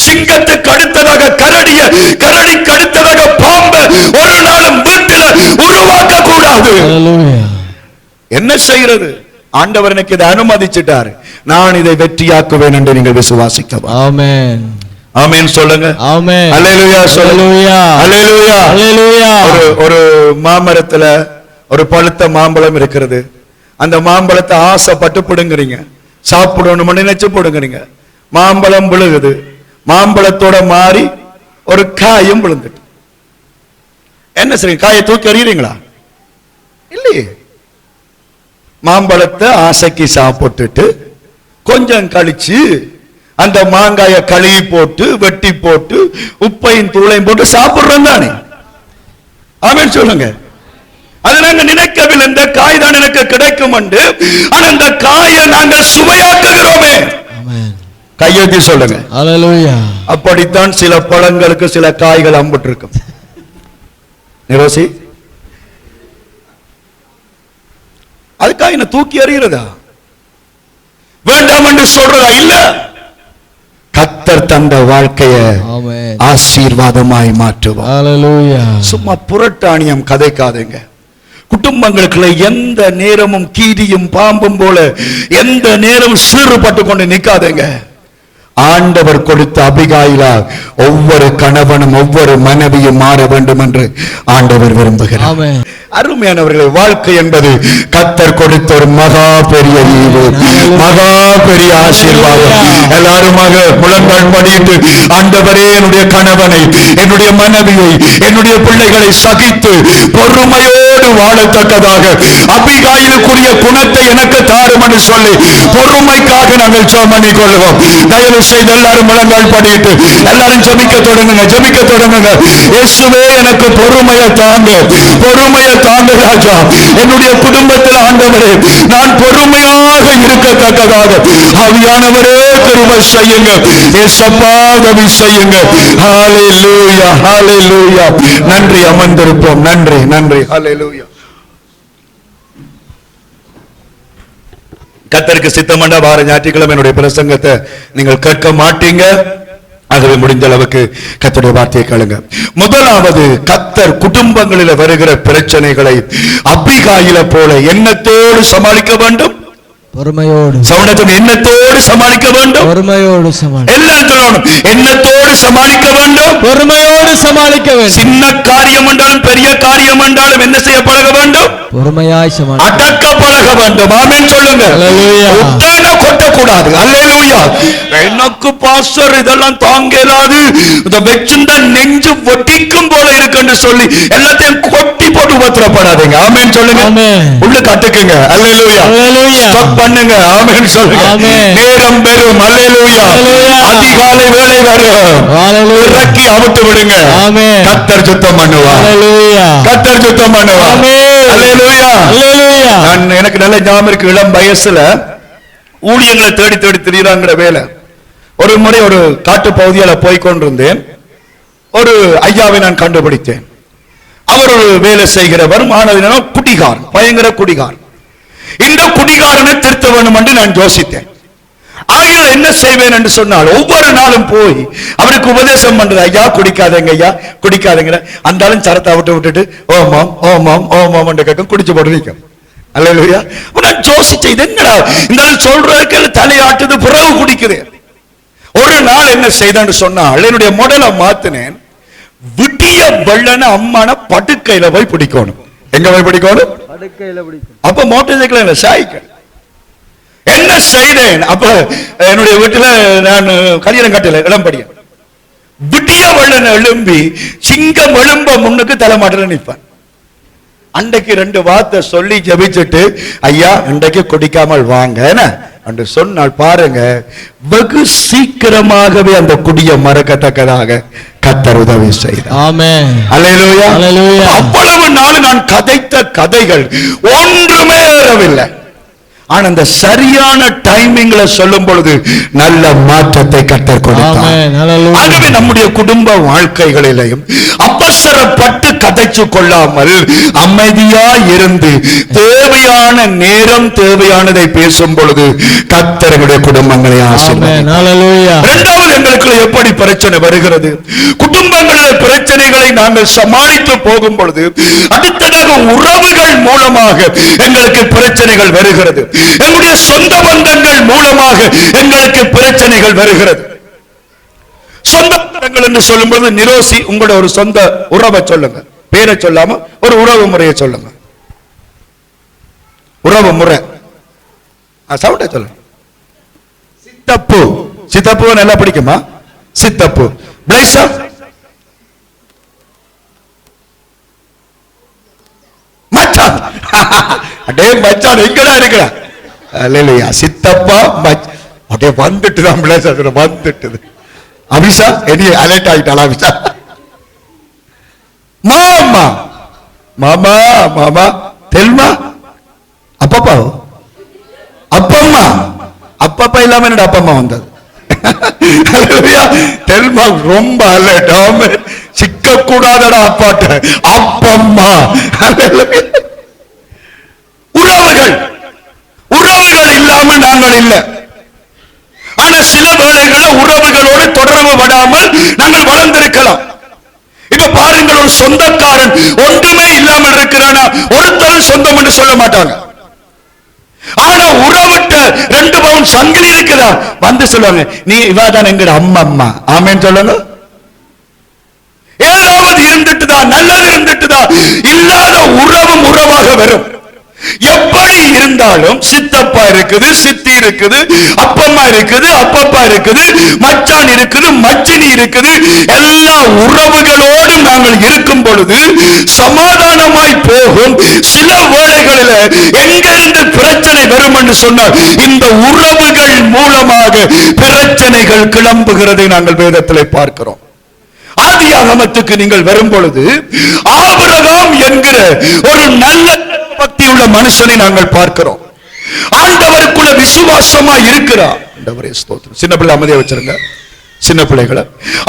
சிங்கத்துக்கு அடுத்ததாக கரடிக்கு அடுத்ததாக பாம்பு ஒரு நாளும் வீட்டில் உருவாக்க கூடாது. என்ன செய்கிறது? ஆண்டவர் எனக்கு இதை அனுமதிச்சிட்டார், நான் இதை வெற்றியாக்குவேன் என்று நீங்கள் விசுவாசிக்க. ஆமென், ஆமென் சொல்லுங்க. ஆமென், அல்லேலூயா சொல்லுங்க. அல்லேலூயா, அல்லேலூயா. ஒரு மாமரத்துல ஒரு பழுத்த மாம்பழம் இருக்கிறது. அந்த மாம்பழத்தை ஆசைப்பட்டு பிடுங்குறீங்க, சாப்பிடணும் நினைச்சு பிடுங்குறீங்க. மாம்பழம் விழுகுது, மாம்பழத்தோட மாறி ஒரு காயும் விழுந்துட்டு என்ன செய்றீங்க? காயை தூக்கி எறியறீங்களா? இல்லையே. மாம்பழத்தை ஆசைக்கு சாப்பிட்டுட்டு கொஞ்சம் கழிச்சு அந்த மாங்காய கழுவி போட்டு வெட்டி போட்டு உப்பையும் தூளையும் போட்டு சாப்பிடுறோம் தானே? ஆமென் சொல்லுங்க. அது நாங்க நினைக்கவில்லை, இந்த காய் தான் எனக்கு கிடைக்கும் என்று. ஆனா இந்த காயை நாங்கள் சுவையாக்குகிறோமே. கையெழுத்தி சொல்லுங்க. அல்லேலூயா. அப்படித்தான் சில பழங்களுக்கு சில காய்கள் அம்பிட்டு இருக்கும். நிரோசி, அதுக்காக என்ன தூக்கி எறிகிறதா? வேண்டாம் என்று சொல்றதா? இல்ல, கர்த்தர் தந்த வாழ்க்கையை ஆசீர்வாதமாய் மாற்றுவார். சும்மா புரட்டாணியம் கதைக்காதீங்க. குடும்பங்களுக்குள்ள எந்த நேரமும் கீரியும் பாம்பும் போல எந்த நேரமும் சீறுபட்டு கொண்டு நிக்காதீங்க. ஆண்டவர் கொடுத்த அபிகாயிலா ஒவ்வொரு கணவனும் ஒவ்வொரு மனைவியும் மாற வேண்டும் என்று ஆண்டவர் விரும்புகிறார். அருமையானவர்களே, வாழ்க்கை என்பது கர்த்தர் கொடுத்த ஒரு மகா பெரிய ஈவு, மகா பெரிய ஆசீர்வாதம். எல்லாருமாக முழங்கால் படியிட்டு, ஆண்டவரே, என்னுடைய கணவனை, என்னுடைய மனைவியை, என்னுடைய பிள்ளைகளை சகித்து பொறுமையோடு வாழத்தக்கதாக அபிகாயிலுக்குரிய குணத்தை எனக்கு தாரும் என்று சொல்லி பொறுமைக்காக நாங்கள் ஜெபம் பண்ணிக் கொள்வோம். தயவு செய்து எல்லாரும் முழங்கால் படியிட்டு எல்லாரும் ஜெபிக்க தொடங்குங்க, ஜெபிக்க தொடங்குங்க. இயேசுவே, எனக்கு பொறுமையை தாங்க, பொறுமையை தாங்க ராஜா. என்னுடைய குடும்பத்தில் ஆண்டவரே, நான் பொறுமையாக இருக்கத்தக்கதாக ஆவியானவரே கிருபை செய்யுங்க. இயேசப்பா உதவி செய்யுங்க. ஹalleluya, ஹalleluya. நன்றி. அமர்ந்திருப்போம். நன்றி, நன்றி. ஹalleluya. கர்த்தருக்கு சித்தமண்டா வார ஞாயிற்றுக்கிழமை என்னுடைய பிரசங்கத்தை நீங்கள் கேட்க மாட்டீங்க. ஆகவே முடிந்த அளவுக்கு கர்த்தருடைய வார்த்தையை கேளுங்க. முதலாவது, கர்த்தர் குடும்பங்களில் வருகிற பிரச்சனைகளை அபிகாயிலை போல எண்ணத்தோடு சமாளிக்க வேண்டும். பொறுமையோடு. சவுண்டத்தோடு எண்ணத்தோடு சமாளிக்க வேண்டும். பொறுமையோடு சமாளிக்க. எல்லாம் சொல்லணும். எண்ணத்தோடு சமாளிக்க வேண்டும். பொறுமையோடு சமாளிக்க வேண்டும். சின்ன காரியம் என்றாலும் பெரிய காரியம் என்றாலும் என்ன செய்ய பழக வேண்டும்? பொறுமையாய் சமாளிக்க. அடக்க பழக வேண்டும். ஆமென் சொல்லுங்க. ஹalleluya. உடனே கொட்டக்கூடாது. ஹalleluya. எனக்கு பாஸ்டர் இதெல்லாம் தாங்கலாது, இத வெச்சுண்டா நெஞ்சு ஒட்டிக்கும் போல இருக்குன்னு சொல்லி எல்லாத்தையும் கொட்டி போட்டு உபத்திரப்படாதீங்க. ஆமென் சொல்லுங்க. உள்ள கட்டுக்குங்க. ஹalleluya. ஹalleluya. ஸ்டாப் பண்ணுங்க. ஆமென் சொல்லுங்க. நேரம் பெரும். ஹalleluya. அதிகாலை வேளை வரும். ஹalleluya. இறக்கி அவுத்து விடுங்க. ஆமென். கர்த்தர் சுத்தம் பண்ணுவார். ஹalleluya. கர்த்தர் சுத்தம் பண்ணுவார். ஆமென். ஹalleluya. ஹalleluya. நான் எனக்கு நல்ல ஞாபகம் இருக்கு. இளம் வயசுல ஊழியங்களை தேடி தேடி திரியறாங்கற வேலை. ஒரு முறை ஒரு காட்டு பகுதியில போய் கொண்டிருந்தேன். ஒரு ஐயாவை நான் கண்டுபிடித்தேன். அவர் ஒரு வேலை செய்கிறவர். மாணவன் குடிகார், பயங்கர குடிகார். இந்த குடிகாரனை திருத்த வேண்டும் என்று நான் யோசித்தேன். ஆகையால் என்ன செய்வேன் என்று சொன்னால், ஒவ்வொரு நாளும் போய் அவருக்கு உபதேசம் பண்றது. ஐயா குடிக்காதங்க, ஐயா குடிக்காதங்க. அந்தாலும் சரத்தை விட்டுட்டு ஓமாம் ஓமாம் ஓமாம் என்று கேட்கும், குடிச்சு போட்டு நிற்கும். அல்லேலூயா. நான் யோசிச்சேன், இது என்னடா இந்த சொல்றதுக்கு தலையாட்டுது, புறவு குடிக்குது. ஒரு நாள் என்ன செய்தேன்னு சொன்னால், என்னுடைய மாடலை மாத்தினேன். விட்டிய வெள்ளன அம்மான படுக்கையில போய் பிடிக்கணும். எங்க போய் பிடிக்கணும்? படுக்கையில பிடிக்கணும். அப்ப மோட்டார் சைக்கிள் இல்ல, சைக்கிள். என்ன செய்தேன்? அப்ப என்னுடைய வீட்டுல நான் கல்யாணம் கட்டல, இளம்படிய. விட்டிய வெள்ளன எழும்பி சிங்கம் எழும்ப முன்னுக்கு தலைமாட்டில நிற்பான். அன்றைக்கு 2 வார்த்தை சொல்லி ஜெபிச்சுட்டு, ஐயா இன்றைக்கு குடிக்காமல் வாங்க என்று சொன்னால் பாருங்க, வெகு சீக்கிரமாகவே அந்த குடியை மறக்கத்தக்கதாக கர்த்தர் உதவி செய்தார். ஆமென். அல்லேலூயா. அல்லேலூயா. அவ்வளவு நாள் நான் கதைத்த கதைகள் ஒன்றுமே ஏறவில்லை. ஆனா அந்த சரியான டைமிங்ல சொல்லும் பொழுது நல்ல மாற்றத்தை கர்த்தர் கொடுத்தார். ஆகவே நம்முடைய குடும்ப வாழ்க்கைகளிலேயும் அவசரப்பட்டு கதைச்சு கொள்ளாமல் அமைதியா இருந்து தேவையான நேரம் தேவையானதை பேசும் பொழுது கர்த்தர் நம்முடைய குடும்பங்களை ஆசீர்வதிப்பார். இரண்டாவது, எங்களுக்கு எப்படி பிரச்சனை வருகிறது? குடும்பங்களில் பிரச்சனைகளை நாங்கள் சமாளித்து போகும் பொழுது அடுத்ததாக உறவுகள் மூலமாக எங்களுக்கு பிரச்சனைகள் வருகிறது. எங்களுடைய சொந்த பந்தங்கள் மூலமாக எங்களுக்கு பிரச்சனைகள் வருகிறது. சொந்த பந்தங்கள் என்று சொல்லும்போது நிரோசி, உங்களோட ஒரு சொந்த உறவை சொல்லுங்க. பேரை சொல்லாம ஒரு உறவு முறையை சொல்லுங்க. உறவு முறை சவுண்ட சொல்லுங்க. சித்தப்பு. சித்தப்பு நல்லா பிடிக்குமா? சித்தப்பு. பிளேசா மச்சான். அடே மச்சான் எங்கடா இருக்கிற? அல்லேலூயா. சித்தப்பா அப்படியே வந்துட்டு தான் பிளேசர் வந்துட்டு. அபிஷா என்னைய அலர்ட் ஆயிட்டாளா? அபிஷா மாமா மாமா மாமா தெல்மா அப்பப்பா அப்பம்மா அப்பப்பா இல்லாம என்னோட அப்பம்மா வந்தது. தெல்மா ரொம்ப அலர்ட். சிக்க கூடாதடா அப்பாட்ட. அப்பம்மா. உறவுகள் உறவுகள் இல்லாமல் நாங்கள் இல்லை. ஆனா சில வேளைகளில் உறவுகளோடு தொடர்பு படாமல் நாங்கள் வளர்ந்திருக்கலாம். இப்ப பாருங்கள், ஒரு சொந்தக்காரன் ஒன்றுமே இல்லாமல் இருக்கிறானா ஒருத்தரும் சொந்தம் என்று சொல்ல மாட்டாங்க. ஆனா உறவிட்ட 2 பவுன் சங்கிலி இருக்குதா வந்து சொல்லுவாங்க, நீ இவாதான் எங்கட அம்மா. ஆமேன்னு சொல்லுங்க. ஏதாவது இருந்துட்டுதான், நல்லது இருந்துட்டுதான், இல்லாத உறவும் உறவாக வரும். எப்படி இருந்தாலும் சித்தப்பா இருக்குது, சித்தி இருக்குது, அப்பம்மா இருக்குது, அப்பப்பா இருக்குது, மச்சான் இருக்குது, மச்சினி இருக்குது, எல்லா உறவுகளோடும் நாங்கள் இருக்கும் பொழுது சமாதானமாய் போகும். சில வேளைகளில் எங்கிருந்து பிரச்சனை வரும் என்று சொன்னால் இந்த உறவுகள் மூலமாக பிரச்சனைகள் கிளம்புகிறதை நாங்கள் வேதத்திலே பார்க்கிறோம். ஆதியாகமத்துக்கு நீங்கள் வரும் பொழுது ஆபிரகாம் என்கிற ஒரு நல்ல பக்தி உள்ள மனுஷனை நாங்கள் பார்க்கிறோம். ஆண்டவருக்குள்ள விசுவாசமா இருக்கிறார். ஆண்டவரே ஸ்தோத்திரம். சின்ன பிள்ளை அமைதியா வச்சிருங்க, சின்ன பிள்ளைகளை.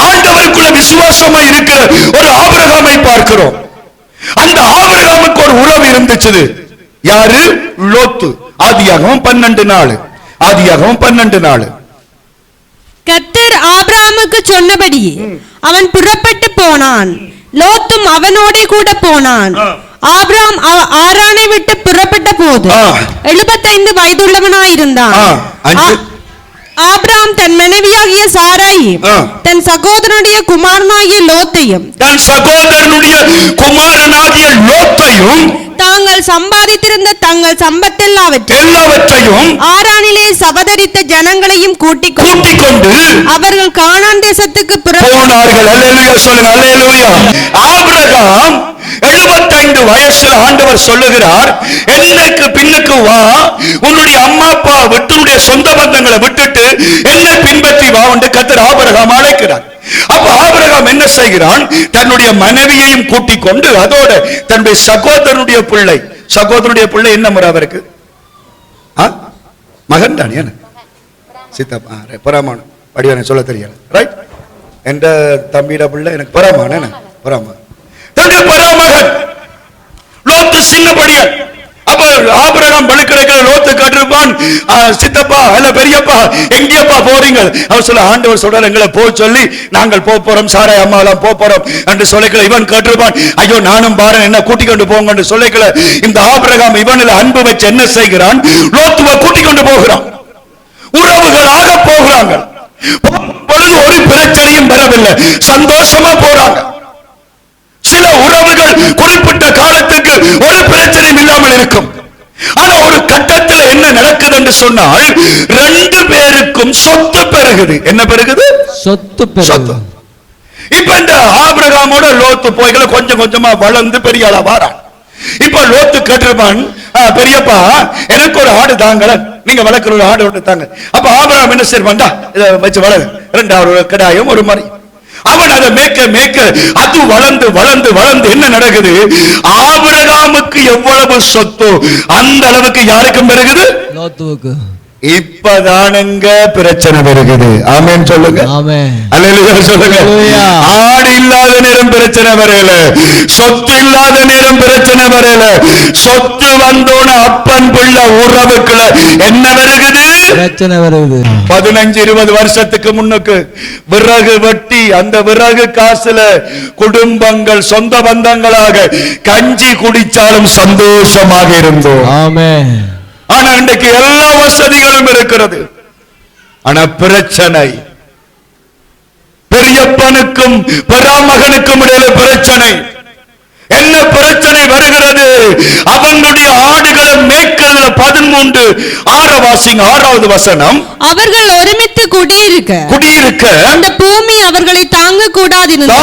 ஆண்டவருக்குள்ள விசுவாசமா இருக்கிற ஒரு ஆபிரகாமை பார்க்கிறோம். அந்த ஆபிரகாமுக்கு ஒரு உறவு இருந்துச்சு. யாரு? லோத்து. ஆதியாகமம் 12 ஆதியாகமம் 12 கர்த்தர் ஆபிரகாமுக்கு சொன்னபடி அவன் புறப்பட்டு போனான், லோத்தும் அவனோட கூட போனான். ஆபிரகாம் ஆரானை விட்டு புறப்பட்ட போது 75 வயதுள்ளவனாயிருந்தான். ஆபிரகாம் தன் மனைவியாகிய சாராயி தன் சகோதரனுடைய குமாரனாகிய லோத்தையும் தாங்கள் சம்பாதித்திருந்த தங்கள் சம்பத்தெல்லாவற்றையும் ஆரானிலே சபதரித்த ஜனங்களையும் கூட்டிக் கொண்டு அவர்கள் கானான் தேசத்துக்கு புறப்பட்டார்கள். ஆபிரகாம் 75 வயசுல ஆண்டவர் சொல்லுகிறார், என்னைக்கு பின்னுக்கு வா, உன்னுடைய அம்மா அப்பா விட்டு உன்னுடைய சொந்த பந்தங்களை விட்டுட்டு என்னை பின்பற்றி வா என்று கர்த்தர் ஆபிரகாம் அழைக்கிறார். அப்ப ஆபிரகாம் என்ன செய்கிறான்? தன்னுடைய மனைவியையும் கூட்டிக் கொண்டு அதோட தன்னுடைய சகோதரனுடைய பிள்ளை என்ன முறை அவருக்கு? மகன் தான். சித்தப்பா பராமான் படிவான சொல்ல தெரியல. ரைட், என்ற தம்பியிட பிள்ளை எனக்கு பராமான் பராமகன் லோத்து சின்ன படியன். அப்ப ஆபிரகாம் படுக்கிற லோத்து கட்டிருப்பான், சித்தப்பா அல்ல பெரியப்பா எங்கேயப்பா போறீங்க? அவர் சொல்ல, ஆண்டவர் சொல்றாரு எங்களை போக சொல்லி நாங்கள் போறோம், சாராய் அம்மா எல்லாம் போறோம் என்று சொல்லிக்கல. இவன் கேட்டிருப்பான், ஐயோ நானும் பாரன், என்ன கூட்டிக் கொண்டு போங்க என்று சொல்லிக்கல. இந்த ஆபிரகாம் இவனில் அன்பு வச்சு என்ன செய்கிறான்? லோத்துவை கூட்டிக் கொண்டு போகிறான். உறவுகளாக போகிறாங்க. பொழுது ஒரு பிரச்சனையும் வரவில்லை, சந்தோஷமா போறாங்க. சில உறவுகள் குறிப்பிட்ட காலத்துக்கு ஒரு பிரச்சனையும் இல்லாமல் இருக்கும். ஆனா ஒரு கட்டத்தில் என்ன நடக்குது என்று சொன்னால் 2 பேருக்கும் சொத்து பெருகுது. என்ன பெருகுது? சொத்து. இப்ப இந்த ஆபிரகாமோட லோத்து போய்களை கொஞ்சம் கொஞ்சமா வளர்ந்து பெரிய ஆளா வாரான். இப்ப லோத்து கேட்டிருப்பான், பெரியப்பா எனக்கு ஒரு ஆடு தாங்க, நீங்க வளர்க்கிற ஒரு ஆடு ஒன்று தாங்க. அப்ப ஆபிரகாம் என்ன செய்வான்டா, இதை வச்சு வளரு, 2 கிடாயும் ஒரு மாதிரி. அவன் அதை மேய்க்க அது வளர்ந்து வளர்ந்து வளர்ந்து என்ன நடக்குது? ஆபிரகாமுக்கு எவ்வளவு சொத்தோ அந்த அளவுக்கு யாருக்கும் பெருகுது? லோத்துவுக்கு. இப்பதானுங்க பிரச்சனை வருகிறது. ஆமென் சொல்லுங்க. அல்லேலூயா சொல்லுங்க. ஆடு இல்லாத நேரம் பிரச்சனை வரல, சொத்து இல்லாத நேரம் பிரச்சனை வரல. சொத்து வந்தோன அப்பன் பிள்ளை உறவுக்குள்ள என்ன வருகிறது? பிரச்சனை வருகிறது. 15-20 வருஷத்துக்கு முன்னுக்கு விறகு வெட்டி அந்த விறகு காசுல குடும்பங்கள் சொந்த பந்தங்களாக கஞ்சி குடிச்சாலும் சந்தோஷமாக இருந்தோம். ஆமென். ஆனா இன்றைக்கு எல்லா வசதிகளும் இருக்கிறது. ஆனா பிரச்சனை பெரியப்பனுக்கும் பராமகனுக்கும் இடையில பிரச்சனை. என்ன பிரச்சனை வருகிறது? அவங்களுடைய ஆடுகளை மேய்க்கிறதுல 13 6வது வசனம். அவர்கள் ஒருமித்து குடியிருக்க அந்த பூமி அவர்களை தாங்க கூடாதிருந்தது.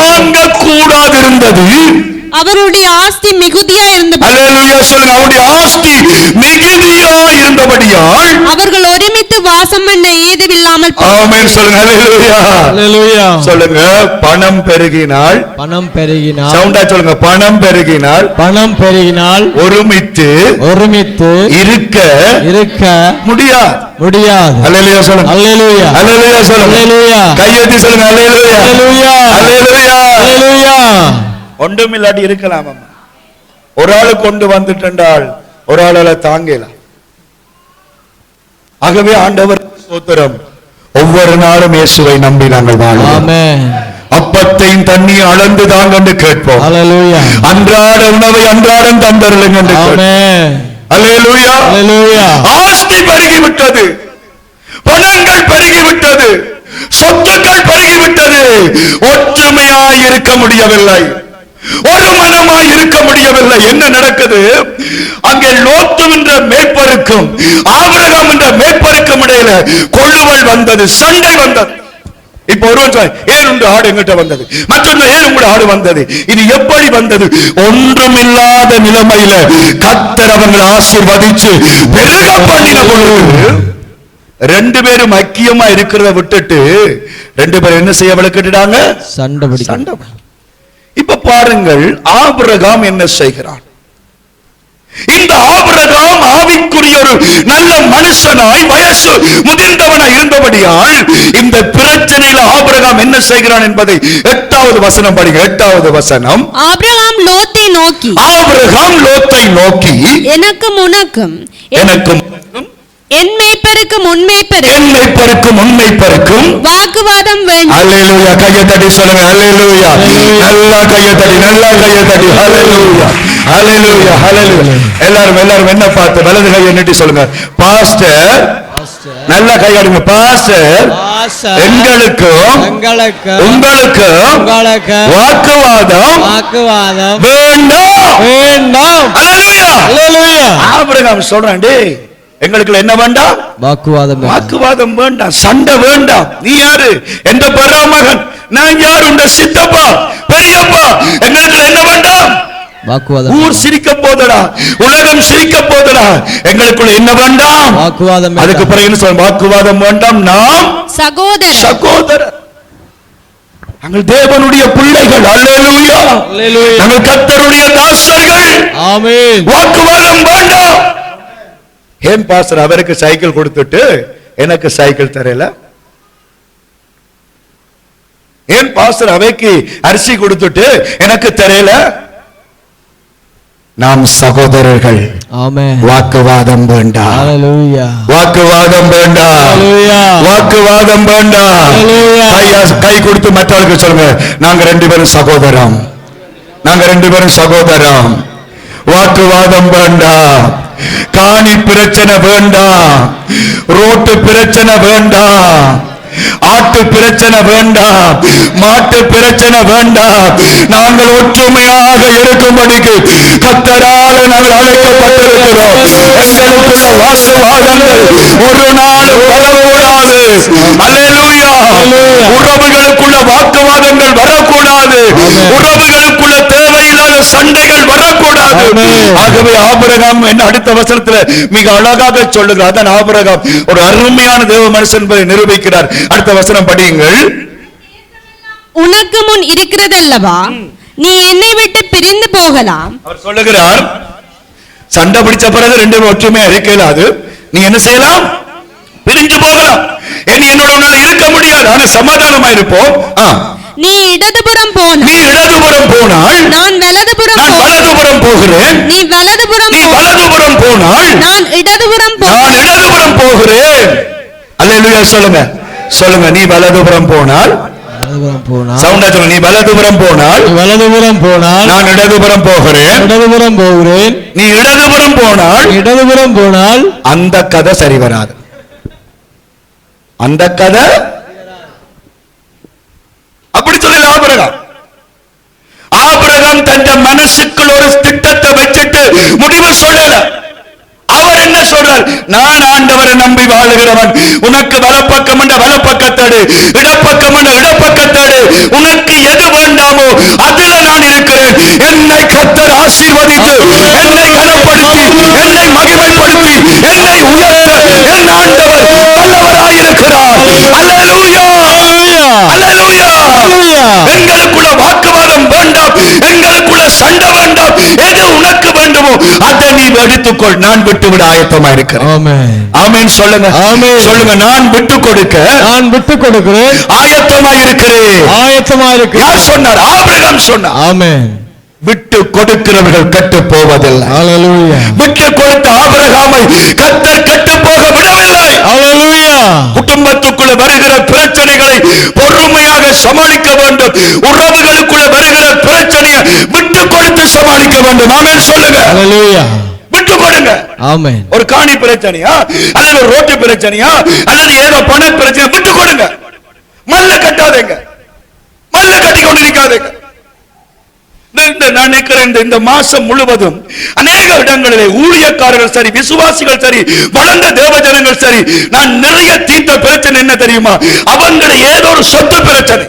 அவருடைய ஆஸ்தி மிகுதியா இருந்தது. அல்லேலூயா சொல்லுங்க. அவருடைய ஆஸ்தி மிகுதியா இருந்தபடியால் அவர்கள் ஒருமித்து வாசம் பண்ண ஏதுவில்லாமல். ஆமென் சொல்லுங்க. அல்லேலூயா அல்லேலூயா சொல்லுங்க. பணம் பெருகினால் சவுண்டா சொல்லுங்க. பணம் பெருகினால் ஒருமித்து இருக்க முடியாது. அல்லேலூயா சொல்லுங்க. அல்லேலூயா சொல்லுங்க. கையெழுத்தி சொல்லுங்க. அல்லேலூயா. ஒன்றுமில்லாட்டி இருக்கலாம். ஒரு ஆளு கொண்டு வந்துட்டால் ஒரு ஆளால தாங்கலாம். ஆகவே ஆண்டவர் ஸ்தோத்திரம், ஒவ்வொரு நாளும் இயேசுவை நம்பி நாங்கள் வாழ்வோம். ஆமென். அப்பத்தையும் தண்ணியும் அளந்து தாங்க என்று கேட்போம். ஹalleluya. அன்றாட உணவை அன்றாடம் தந்தருளுங்க என்று கேட்போம். ஆமென். ஹalleluya. ஹalleluya. ஆஸ்தி பெருகிவிட்டது, பணங்கள் பெருகிவிட்டது, சொத்துக்கள் பெருகிவிட்டது. ஒற்றுமையாய் இருக்க முடியவில்லை, ஒரு மனமாய் இருக்க முடியவில்லை. என்ன நடக்குது? அங்கே லோத்து என்ற மேய்ப்பருக்கும் ஆபிரகாம் என்ற மேய்ப்பருக்கும் இடையில கொள்ளுவல் வந்தது, சண்டை வந்தது. இப்ப ஒருவன் சொல்ல, ஏன் உங்க ஆடு எங்கிட்ட வந்தது, மற்றொன்று ஏன் உங்க ஆடு வந்தது. இது எப்படி வந்தது? ஒன்றுமில்லாத நிலைமையில கர்த்தர் அவங்களை ஆசீர்வதிச்சு பெருக பண்ணின பொழுது ரெண்டு பேரும் ஐக்கியமா இருக்கிறத விட்டுட்டு ரெண்டு பேரும் என்ன செய்ய வளர்க்கிட்டாங்க? சண்டை. இப்ப பாருங்கள், ஆபிரகாம் என்ன செய்கிறான்? இந்த ஆபிரகாம் ஆவிக்குரிய ஒரு நல்ல மனுஷனாய் வயசு முதிர்ந்தவனாய் இருந்தபடியால் இந்த பிரச்சனையில் ஆபிரகாம் என்ன செய்கிறான் என்பதை 8வது வசனம் படிங்க. 8வது வசனம். ஆபிரகாம் லோத்தை நோக்கி எனக்கும் உனக்கும் என் மேய்ப்பருக்கும் வாக்குவாதம் வேண்டும். அல்லேலூயா. கையை தட்டி சொல்லுங்க. அல்லேலூயா. நல்லா கையை தட்டி, நல்லா கையை தட்டி. அல்லேலூயா, அல்லேலூயா, அல்லேலூயா. எல்லாரும் என்ன பார்த்து வலது கையை நீட்டி சொல்லுங்க. பாஸ்டர், நல்லா கையாடுங்க. பாஸ்டர், எங்களுக்கும் உங்களுக்கும் வாக்குவாதம் வேண்டாம். அல்லேலூயா. ஆபிரகாம் சொல்றான், டேய் எங்களுக்கு என்ன வேண்டாம்? வாக்குவாதம் வேண்டாம், சண்டை வேண்டாம். நீ யாரு? எந்த பராமகன்? நான் யார்? உண்ட சித்தப்பா, பெரியப்பா. எங்களுக்கு என்ன வேண்டாம்? வாக்குவாதம். ஊர் சிரிக்க போதடா, உலகம் சிரிக்க போதடா. எங்களுக்குள்ள என்ன வேண்டாம்? வாக்குவாதம். அதுக்கு பிறகு என்ன சொல்ல? வாக்குவாதம் வேண்டாம், நாம் சகோதரர். நாங்கள் தேவனுடைய பிள்ளைகள். அல்லேலூயா. நாங்கள் கர்த்தருடைய தாசர்கள். ஆமென். வாக்குவாதம் வேண்டாம். ஏன் பாஸ்டர் அவருக்கு சைக்கிள் கொடுத்துட்டு எனக்கு சைக்கிள் தரல? ஏன் பாஸ்டர் அவைக்கு அரிசி கொடுத்துட்டு எனக்கு தரல? நாம் சகோதரர்கள். ஆமென். வாக்குவாதம் வேண்டாம். ஹalleluya. வாக்குவாதம் வேண்டாம். ஹalleluya. வாக்குவாதம் வேண்டாம். ஹalleluya. கை கொடுத்து மற்றவர்களுக்கு சொல்லுங்க, நாங்க ரெண்டு பேரும் சகோதரம், நாங்க ரெண்டு பேரும் சகோதரம். வாக்குவாதம் வேண்டாம். காணி பிரச்சனை வேண்டாம், ரோட்டு பிரச்சனை வேண்டாம், ஆட்டு பிரச்சனை வேண்டாம், மாட்டு பிரச்சனை வேண்டாம். நாங்கள் ஒற்றுமையாக இருக்கும்படிக்கு கர்த்தரால் நாங்கள் அழைக்கப்பட்டிருக்கிறோம். எங்களுக்குள்ள வாக்குவாதங்கள் ஒரு நாள் வரக்கூடாது. அல்லேலூயா. உறவுகளுக்குள்ள வாக்குவாதங்கள் வரக்கூடாது. உறவுகளுக்குள்ள தேவையில்லாத சண்டைகள் வரக்கூடாது. ஆகவே ஆபிரகாம் என்ன அடுத்த வசனத்தில் மிக அழகாக சொல்லுகிறார். அதான் ஆபிரகாம் ஒரு அருமையான தேவ மனுஷன் என்பதை நிரூபிக்கிறார். அடுத்த வசனம் படியுங்கள். உனக்கு முன் இருக்கிறதல்லவா, நீ என்னை விட்டு பிரிந்து போகலாம். அவர் சொல்லுகிறார், சண்டை பிடிச்ச பிறகு ரெண்டு ஒற்றுமையா இருக்கலாது. நீ என்ன செய்யலாம்? பிரிஞ்சு போகலாம். என்னோட இருக்க முடியாது, ஆனா சமாதானமா இருப்போம். நீ இடதுபுறம் போனால் நான் வலதுபுறம் போகிறேன். நீ வலதுபுறம் போனால் நான் இடதுபுறம் போகிறேன். அல்லேலூயா. சொல்லுங்க. நீ வலதுபுறம் போனால் சவுண்டா சொல்லுங்க. நீ வலதுபுறம் போனால் நான் இடதுபுறம் போகிறேன். நீ இடதுபுறம் போனால் அந்த கதை சரி வராது. அந்த கதை அப்படி சொல்லல ஆபிரகாம் தன் மனசுக்குள் ஒரு திட்டத்தை வச்சுட்டு முடிவு சொல்லல. அவர் என்ன சொல்றார்? நான் ஆண்டவரை நம்பி வாழுகிறவன். உனக்கு வலப்பக்கம் என்ற வலப்பக்கத்தடு, இடப்பக்கம் என்ற இடப்பக்கத்தடு. உனக்கு எது வேண்டாமோ அதுல நான் இருக்கிறேன். என்னை கர்த்தர் ஆசீர்வதித்து, என்னை கனப்படுத்தி, என்னை மகிமைப்படுத்தி, என்னை உயர்த்த என் ஆண்டவர் வல்லவராயிருக்கிறார். அல்லேலூயா. அல்லேலூயா. எங்களுக்குள்ள வாக்குவாதம் வேண்டாம், எங்களுக்குள்ள சண்டை வேண்டாம். எது உனக்கு வேண்டுமோ அதை நீ எடுத்துக்கொள். நான் விட்டுவிட ஆயத்தமா இருக்கிறேன். ஆமென். சொல்லுங்க. சொல்லுங்க. நான் விட்டு கொடுக்கிறேன். ஆயத்தமா இருக்கிறேன். யார் சொன்னார்? ஆபிரகாம் சொன்னார். ஆமென். விட்டு கொடுக்கிறவர்கள் கெட்டு போவதில்லை. விட்டு கொடுத்த ஆபிரகாமை கர்த்தர் கெட்டு போக விடவில்லை. குடும்பத்துக்குள்ள வருகிற பிரச்சனைகளை பொறுமையாக சமாளிக்க வேண்டும். உறவுகளுக்குள்ள வருகிற பிரச்சனையை விட்டு கொடுத்து சமாளிக்க வேண்டும். ஆமென் சொல்லுங்க. விட்டு கொடுங்க. ஆமென். ஒரு காணி பிரச்சனையா அல்லது ரோட்டு பிரச்சனையா அல்லது ஏதோ பண பிரச்சனை, விட்டு கொடுங்க. மல்ல கட்டாதீங்க, மல்ல கட்டி கொண்டு நிற்காதீங்க. நான் நினைக்கிறேன் இந்த மாசம் முழுவதும் அநேக இடங்களிலே ஊழியக்காரர்கள் சரி, விசுவாசிகள் சரி, வளர்ந்த தேவஜனங்கள் சரி, நான் நிறைய தீர்த்த பிரச்சனை என்ன தெரியுமா? அவங்களை ஏதோ ஒரு சொத்து பிரச்சனை.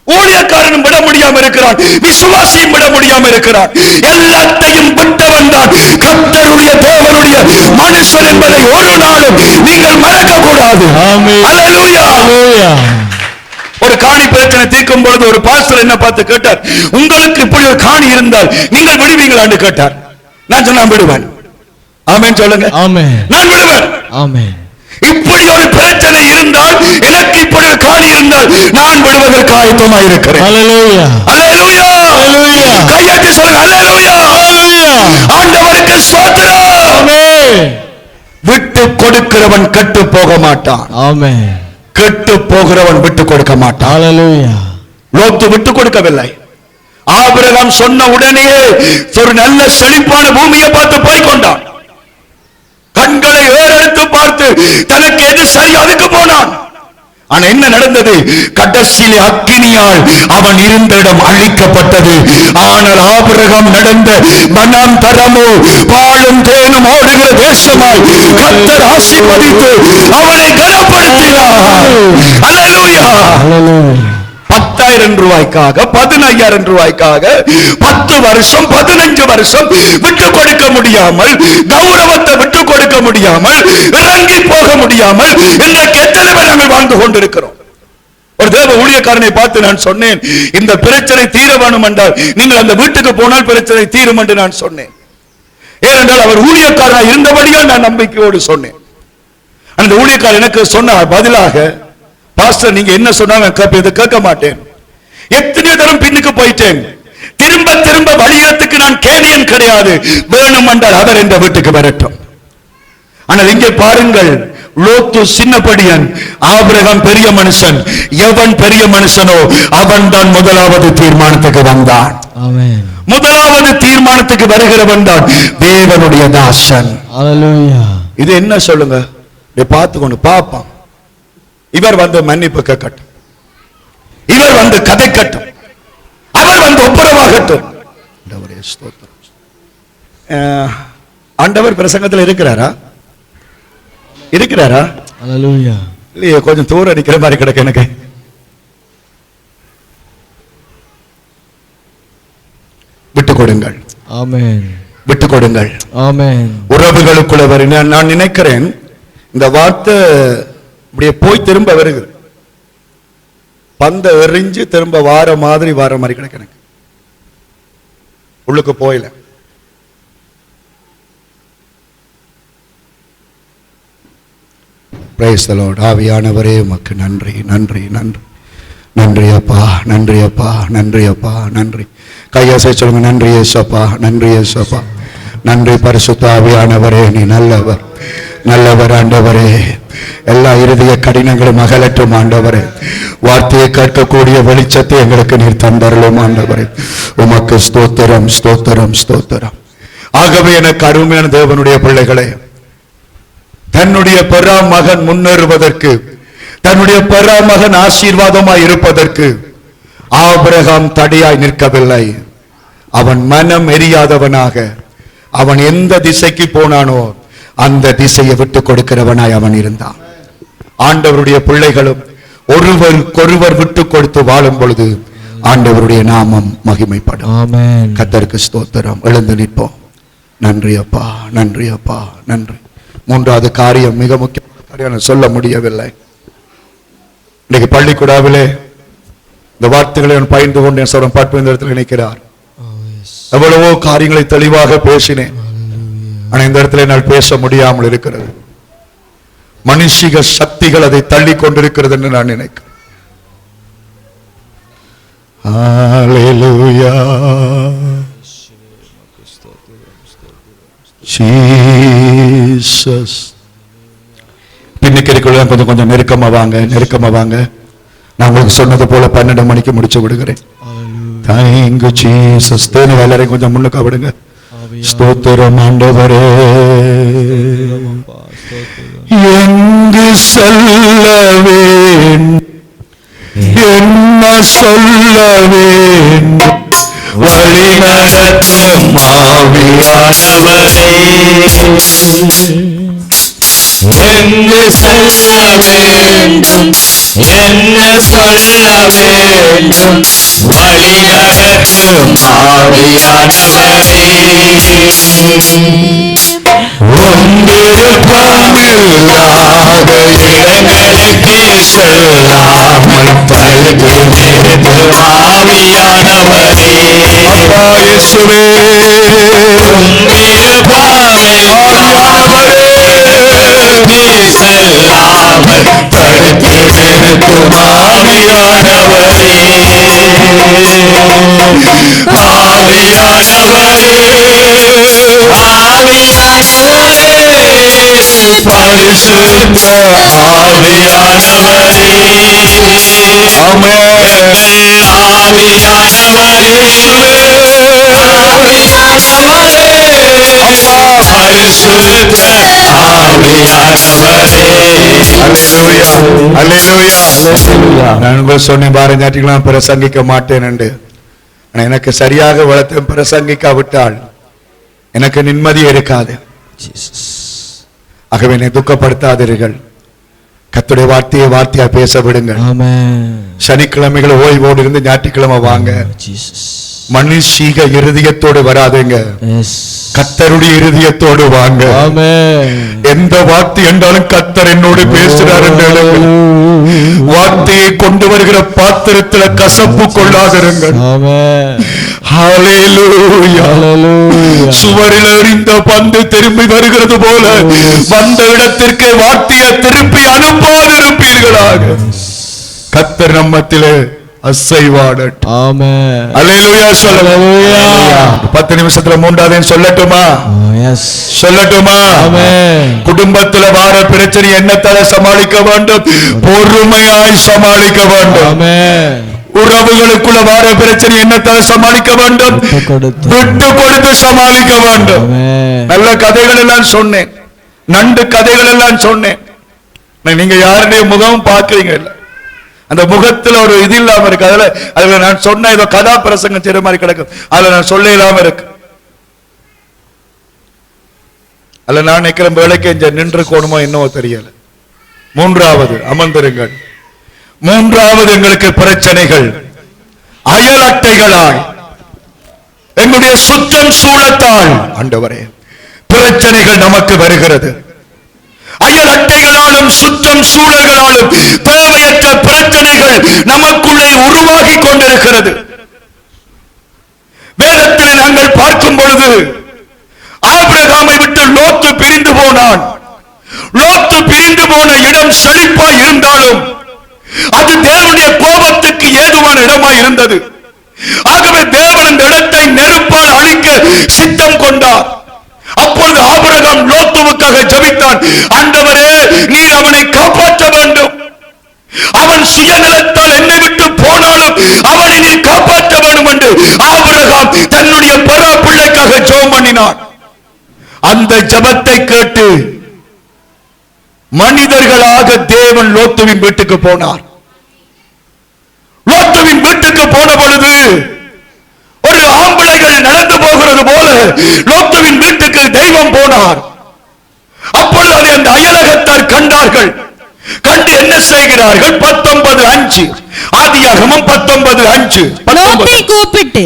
ஊழியக்காரனும் விட முடியாம இருக்கிறான், விசுவாசியும் விட முடியாம இருக்கிறான். எல்லாத்தையும் விட்டவன் தான் கர்த்தருடைய தேவனுடைய மனுஷன் என்பதை ஒரு நாளும் நீங்கள் மறக்க கூடாது. அல்லேலூயா. ஒரு காணி பிரச்சனை தீர்க்கும் பொழுது ஒரு பாஸ்டர் என்ன பார்த்து கேட்டார், உங்களுக்கு இப்படி ஒரு காணி இருந்தால் நீங்கள் விடுவீங்களான்னு கேட்டார். நான் சொன்னா விடுவேன். ஆமென் சொல்லுங்க. நான் விடுவேன். இப்படி ஒரு பிரச்சனை இருந்தால், எனக்கு இப்படி ஒரு காணி இருந்தால் நான் விடுவதற்கு ஆயத்தமாக இருக்கிறேன். அல்லேலூயா. அல்லேலூயா. கையெட்டி சொல்லுங்க. அல்லேலூயா. ஆண்டவருக்கு ஸ்தோத்திரம். விட்டு கொடுக்கிறவன் கெட்டு போக மாட்டான். ஆமென். கெட்டு போகிறவன் விட்டு கொடுக்க மாட்டான். லோத்து விட்டு கொடுக்கவில்லை. ஆபிரகாம் சொன்ன உடனேயே ஒரு நல்ல செழிப்பான பூமியை பார்த்து போய்கொண்டான். கண்களை ஏறெடுத்து பார்த்து தனக்கு எது சரி அதுக்கு போனான். ஆனா என்ன நடந்தது? கடைசியிலே அக்கினியால் அவன் இருந்த இடம் அழிக்கப்பட்டது. ஆனால் ஆபிரகாம் நடந்த மனம் தரமோ பாலும் தேனும் ஓடுகிற தேசமாய் கர்த்தர் ஆசீர்வதித்து அவனை கனப்படுத்தினார். அல்லேலூயா. 10,000 ரூபாய்க்காக 15,000 ரூபாய்க்காக 10 வருஷம் 15 வருஷம் விட்டு கொடுக்க முடியாமல், கௌரவத்தை விட்டு கொடுக்க முடியாமல், இறங்கி போக முடியாமல் இன்றைக்கு எத்தனை பேர் நாங்கள் வாழ்ந்து கொண்டிருக்கிறோம். ஒரு தேவ ஊழியக்காரனை பார்த்து நான் சொன்னேன், இந்த பிரச்சனை தீர வேணும் என்றால் நீங்கள் அந்த வீட்டுக்கு போனால் பிரச்சனை தீரும் என்று நான் சொன்னேன். ஏனென்றால் அவர் ஊழியக்காரனாக இருந்தபடியால் நான் நம்பிக்கையோடு சொன்னேன். அந்த ஊழியக்காரர் எனக்கு சொன்ன பதிலாக, பாஸ்டர் நீங்க என்ன சொன்னாங்க கேட்க மாட்டேன். எத்தனை தரம் பின்னுக்கு போயிட்டேன். திரும்ப திரும்ப வழியத்துக்கு நான் கேரியன் கிடையாது. வேணும் என்றால் அவர் என்ற வீட்டுக்கு வரட்டும். ஆனால் இங்கே பாருங்கள், லோத்து சின்னப்படியன், ஆபிரகாம் பெரிய மனுஷன். எவன் பெரிய மனுஷனோ அவன் தான் முதலாவது தீர்மானத்துக்கு வந்தான். முதலாவது தீர்மானத்துக்கு வருகிறவன் தான் தேவனுடைய தாசன். இது என்ன சொல்லுங்க, பார்த்துக்கொண்டு பாப்போம். இவர் வந்து மன்னிப்பு கேட்கட்டும், இவர் வந்து கதைக்கட்டும், அவர் வந்து ஒப்புரவாகட்டும். ஆண்டவர் பிரசங்கத்தில் இருக்கிறாரா? இருக்கிறாரா? இல்லையே, கொஞ்சம் தூரம் அடிக்கிற மாதிரி கிடக்கு எனக்கு. விட்டு கொடுங்கள். ஆமென். விட்டு கொடுங்கள். ஆமென். உறவுகளுக்குள்ள வர நான் நினைக்கிறேன் இந்த வார்த்தை இப்படியே போய் திரும்ப வருகிறது. பந்த எறிஞ்சு திரும்ப வார மாதிரி கிடக்கு எனக்கு. உள்ளுக்கு போயில. Praise the Lord. ஆவியானவரே உமக்கு நன்றி, நன்றி, நன்றி, நன்றி அப்பா, நன்றி அப்பா, நன்றி அப்பா, நன்றி. கையாசை சொல்லுங்க. நன்றி இயேசுப்பா, நன்றி இயேசுப்பா, நன்றி பரிசுத்த ஆவியானவரே, நீ நல்லவர், நல்லவர் ஆண்டவரே. எல்லா இறுதிய கடினங்களும் அகலட்டும் ஆண்டவரே. வார்த்தையை கேட்கக்கூடிய வெளிச்சத்தை எங்களுக்கு நீர் தந்தருளும் ஆண்டவரே. உமக்கு ஸ்தோத்திரம், ஸ்தோத்திரம், ஸ்தோத்திரம். ஆகவே எனக்கு அருமையான தேவனுடைய பிள்ளைகளே, தன்னுடைய பெறாமகன் முன்னேறுவதற்கு, தன்னுடைய பெறாமகன் ஆசீர்வாதமாய் இருப்பதற்கு ஆபிரகாம் தடையாய் நிற்கவில்லை. அவன் மனம் எரியாதவனாக, அவன் எந்த திசைக்கு போனானோ அந்த திசையை விட்டு கொடுக்கிறவனாய் அவன் இருந்தான். ஆண்டவருடைய பிள்ளைகளும் ஒருவருக்கொருவர் விட்டு கொடுத்து வாழும் பொழுது ஆண்டவருடைய நாமம் மகிமைப்படும். கர்த்தருக்கு ஸ்தோத்திரம். எழுந்து நிற்போம். நன்றி அப்பா, நன்றி அப்பா, நன்றி. மூன்றாவது காரியம், மிக முக்கியமான காரியம் சொல்ல முடியவில்லை. இன்னைக்கு பள்ளிக்கூடாவிலே இந்த வார்த்தைகளை பகிர்ந்து கொண்டேன். சொல்றேன், பாட்டு இந்த இடத்துல நினைக்கிறார். எவ்வளவோ காரியங்களை தெளிவாக பேசினேன். ஆனா இந்த இடத்துல என்னால் பேச முடியாமல் இருக்கிறது. மனுஷிக சக்திகள் அதை தள்ளி கொண்டிருக்கிறது என்று நான் நினைக்கிறேன். Hallelujah. Jesus. பின்னிக்கிறதுக்குள்ள கொஞ்சம் கொஞ்சம் நெருக்கமா வாங்க, நெருக்கமா வாங்க. நான் உங்களுக்கு சொன்னது போல 12 மணிக்கு முடிச்சு விடுகிறேன். Thank you Jesus. தேனி எல்லாரையும் கொஞ்சம் முன்னுக்கு விடுங்க. ஸ்தோத்திரம் ஆண்டவரே. எங்கு செல்ல வேண்டும், என்ன சொல்ல வேண்டும், வழி நடத்தும் ஆவியானவரே. எங்கு செல்ல வேண்டும், என்ன சொல்ல வேண்டும், வழி நடத்தும் ஆவியானவரே. ஒன்றிருப்பாமில்லாத இடங்களுக்கு செல்லாமல் தடுத்து நிறுத்தும் ஆவியானவரே. அப்பா இயேசுவே, ஆவியானவரே செல்லாமல் தடுத்து நிறுத்தும் ஆவியானவரே. ஆவியானவரே, பரிசுத்த ஆவியானவரே. ஆமென். ஆவியானவரே, பரிசுத்த ஆவியானவரே. அல்லேலூயா, அல்லேலூயா. நான் உங்களுக்கு சொன்னேன் பாரு, ஞாயிற்றுக்கிழமை பிரசங்கிக்க மாட்டேன் என்று. எனக்கு சரியாக வளர்த்து பிரசங்கிக்காவிட்டால் எனக்கு நிம்மதியே இருக்காது. ஆகவே என்னை துக்கப்படுத்தாதீர்கள். கர்த்தருடைய வார்த்தையா பேச விடுங்கள். சனிக்கிழமைகள் ஓய்வோடு இருந்து ஞாயிற்றுக்கிழமை வாங்க. மனுஷீக இருதயத்தோடு வராதுங்க, கர்த்தருடைய இருதயத்தோடு வாங்க. எந்த வார்த்தை என்றாலும் கர்த்தர் என்னோடு பேசுறார் என்று வார்த்தையை கொண்டு வருகிற பாத்திரத்துல கசப்பு கொள்ளாதிருங்கள். ஹல்லேலூயா. சுவரில் எறிந்த பந்து திரும்பி வருகிறது போல வந்த இடத்திற்கு வார்த்தையை திருப்பி அனுப்பாதிருப்பீர்களாக. கர்த்தர் நம்மத்திலே அசைவாடட்டும். ஆமென். அல்லேலூயா சொல்லுங்க. 10 நிமிஷத்துல 3வது சொல்லட்டுமா? சொல்லட்டுமா? ஆமென். குடும்பத்துல வார பிரச்சனை என்னத்தால சமாளிக்க வேண்டும்? பொறுமையாய் சமாளிக்க வேண்டும். ஆமென். உறவுகளுக்குள்ள வார பிரச்சனை என்னத்தால சமாளிக்க வேண்டும்? விட்டு கொடுத்து சமாளிக்க வேண்டும். நல்ல கதைகள் எல்லாம் சொன்னேன், நண்டு கதைகள் எல்லாம் சொன்னேன். நீங்க யாருடைய முகம் பாக்குறீங்க இல்ல, அந்த முகத்துல ஒரு இது இல்லாம இருக்கு. அதுல நான் சொன்ன ஏதோ கதா பிரசங்கம் செய்யற மாதிரி கிடக்கும். அதுல நான் சொல்ல இல்லாம இருக்கு. அதுல நான் நினைக்கிற வேலைக்கு நின்று கோணுமோ என்னவோ தெரியல. 3வது அமர்ந்திருங்கள். 3வது எங்களுக்கு பிரச்சனைகள் அயல் அட்டைகளாய் எங்களுடைய சுற்றம் சூழத்தால் ஆண்டவரே பிரச்சனைகள் நமக்கு வருகிறது. அயல் அட்டைகளாலும் சுற்றம் சூழல்களாலும் தேவையற்ற பிரச்சனைகள் நமக்குள்ளே உருவாகி கொண்டிருக்கிறது. வேதத்தில் நாங்கள் பார்க்கும் பொழுது ஆபிரகாமை விட்டு லோத்து பிரிந்து போனான். லோத்து பிரிந்து போன இடம் செழிப்பாய் இருந்தாலும் அது தேவனுடைய கோபத்துக்கு ஏதுவான இடமாய் இருந்தது. ஆகவே தேவன் இந்த இடத்தை நெருப்பால் அழிக்க சித்தம் கொண்டார். அப்பொழுது ஆபிரகாம் லோத்துவுக்காக ஜெபித்தான். ஆண்டவரே, நீர் அவனை காப்பாற்ற வேண்டும். அவன் சுயநலத்தால் என்னை விட்டு போனாலும் அவனை நீர் காப்பாற்ற வேண்டும் என்று ஆபிரகாம் தன்னுடைய பெறா பிள்ளைக்காக ஜெபம் பண்ணினான். அந்த ஜெபத்தை கேட்டு மனிதர்களாக தேவன் லோத்துவின் வீட்டுக்கு போனார். லோத்துவின் வீட்டுக்கு போன பொழுது ஒரு ஆம்பளைகள் நடந்து போகிறது போல லோத்துவின் வீட்டுக்கு தெய்வம் போனார். அப்பொழுது அதை அந்த அயலகத்தார் கண்டார்கள். கண்டு என்ன செய்கிறார்கள்? 19:5 ஆதியாகமம் 19:5 லோத்தை கூப்பிட்டு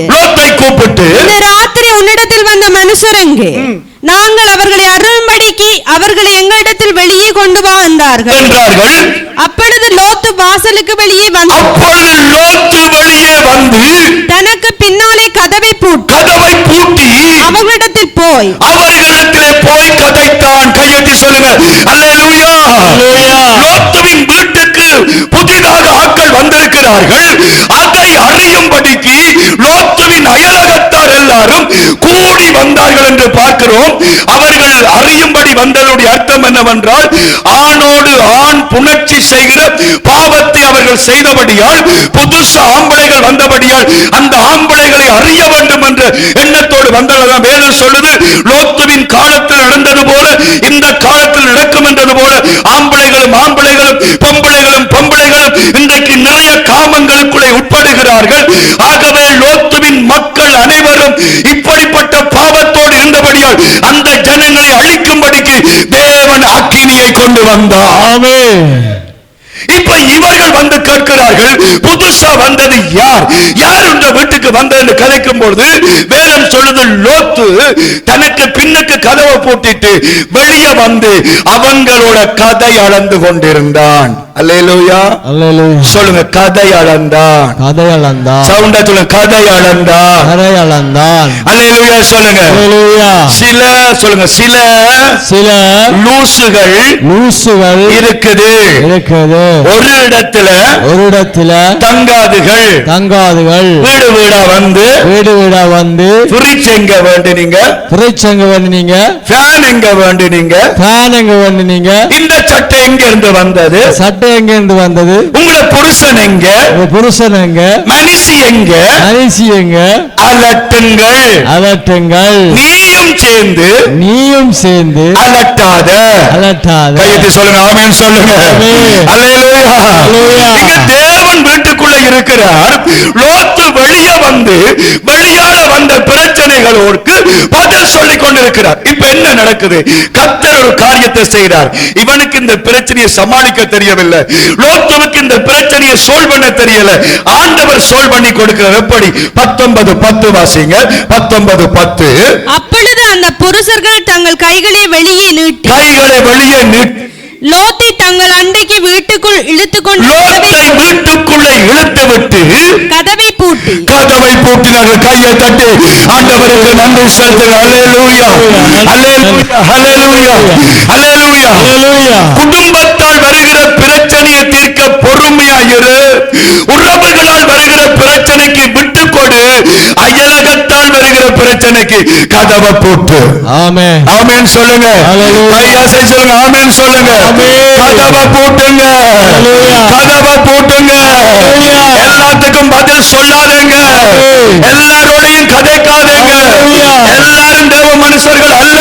இந்த ராத்திரி உன்னிடத்தில் வந்த மனுஷர் எங்கே? நாங்கள் அவர்களை அருள்படிக்கு அவர்களை எங்களிடத்தில் வெளியே கொண்டு வா என்றார்கள். அப்பொழுது லோத்து வாசலுக்கு வெளியே வந்து தனக்கு பின்னாலே கதவை பூட்டி அவர்களிடத்தில் போய் கதைத்தான். கையெட்டி சொல்லுங்க அல்லேலூயா. லோத்துவின் வீட்டுக்கு புதிதாக ஆட்கள் வந்திருக்கிறார்கள். அதை அறியும்படிக்கு லோத்து அயலகத்தார் எல்லாரும் கூடி வந்தார்கள் என்று பார்க்கிறோம். அவர்கள் அறியும்படி வந்ததுடைய அர்த்தம் என்னவென்றால், ஆணோடு ஆண் புணர்ச்சி செய்கிற பாவத்தை அவர்கள் செய்தபடியால், புதுசு ஆம்பளைகள் வந்தபடியால் அந்த ஆம்பளைகளை அறிய வேண்டும் என்ற எண்ணத்தோடு வந்தவர்கள். வேதம் சொல்லுது, லோத்துவின் காலத்தில் நடந்தது போல இந்த காலத்தில் நடக்கும் என்றது போல ஆம்பளைகளும் ஆம்பளைகளும் பொம்பளைகளும் பொம்பளைகளும் இன்றைக்கு நிறைய காமங்களுக்குள்ளே உட்படுகிறார்கள். ஆகவே லோத்துவின் மக்கள் அனைவரும் இப்படிப்பட்ட பாவத்தோடு இருந்தபடியால் அந்த ஜனங்களை அழிக்கும்படிக்கு தேவன் அக்கினியை கொண்டு வந்தார். ஆமென். இப்ப இவர்கள் வந்து கேட்கிறார்கள், புதுசா வந்தது யார்? யார் இந்த வீட்டுக்கு வந்தது கதைக்கும் பொழுது வேதம் சொல்லுது, லோத்து தனக்கு பின்னுக்கு கதவை பூட்டிட்டு வெளியே வந்து அவங்களோட கதை அளந்து கொண்டிருந்தான். அல்லேலூயா, அல்லேலூயா. சொல்லுங்க, கதை அளந்தான். கதை அளந்தான். சவுண்டா சொல்லுங்க, கதை அளந்தான். கதை அளந்தான். அல்லேலூயா சொல்லுங்க. அல்லேலூயா. சில சொல்லுங்க, சில லூசுகள் இருக்குது. ஒரு இடத்துல தங்காதுகள் வீடு வீடா வந்து ஃப்ரிட்ஜ் எங்க வேண்டினீங்க, ஃபேன் எங்க வேண்டினீங்க, இந்த சட்டை எங்க இருந்து வந்தது, உங்களோட புருஷன் எங்க, மனுஷி எங்க, அலட்டுங்கள். நீயும் சேர்ந்து அலட்டாத. கையெழுத்து சொல்லுங்க, ஆமென் சொல்லுங்க. அல்லேலூயா. இங்க தேவன் வீட்டுக்குள்ள இருக்கிறார். லோத்து வெளியே வந்து வெளியால வந்த பிரச்சனைகளோடு பதில் சொல்லிக் கொண்டிருக்கிறார். இப்ப என்ன நடக்குது? கர்த்தர் ஒரு காரியத்தை செய்கிறார். இவனுக்கு இந்த பிரச்சனையை சமாளிக்க தெரியவில்லை, லோத்துவுக்கு இந்த பிரச்சனையை சால்வ் பண்ண தெரியல. ஆண்டவர் சால்வ் பண்ணி கொடுக்கிறார். எப்படி? 19:10 வாசிங்க. 19:10. அப்பொழுது அந்த புருஷர்கள் தங்கள் கைகளை வெளியே நீட்டி லோத்தை தங்கள் அண்டைக்கு வீட்டுக்குள் வீட்டுக்குள்ளே இழுத்துவிட்டு கதவை பூட்டினார்கள். கையை தட்டி ஆண்டவருக்கு நன்றி செலுத்துங்க. அல்லேலூயா, அல்லேலூயா, அல்லேலூயா, அல்லேலூயா. குடும்பத்தால் வருகிற பிரச்சனையை தீர்க்க பொறுமையாயிரு. உறவுகளால் வருகிற பிரச்சனைக்கு விட்டுக் கொடு. அயலகத்தால் வருகிற பிரச்சனைக்கு கதவை பூட்டு. ஆமென், ஆமென் சொல்லுங்க. கையாசை சொல்லுங்க, ஆமென் சொல்லுங்க. கதவை பூட்டுங்க, கதவை பூட்டுங்க. எல்லாத்துக்கும் பதில் சொல்லாதீங்க, எல்லாரோடையும் கதைக்காதீங்க. எல்லாரும் தேவ மனுஷர்கள் அல்ல.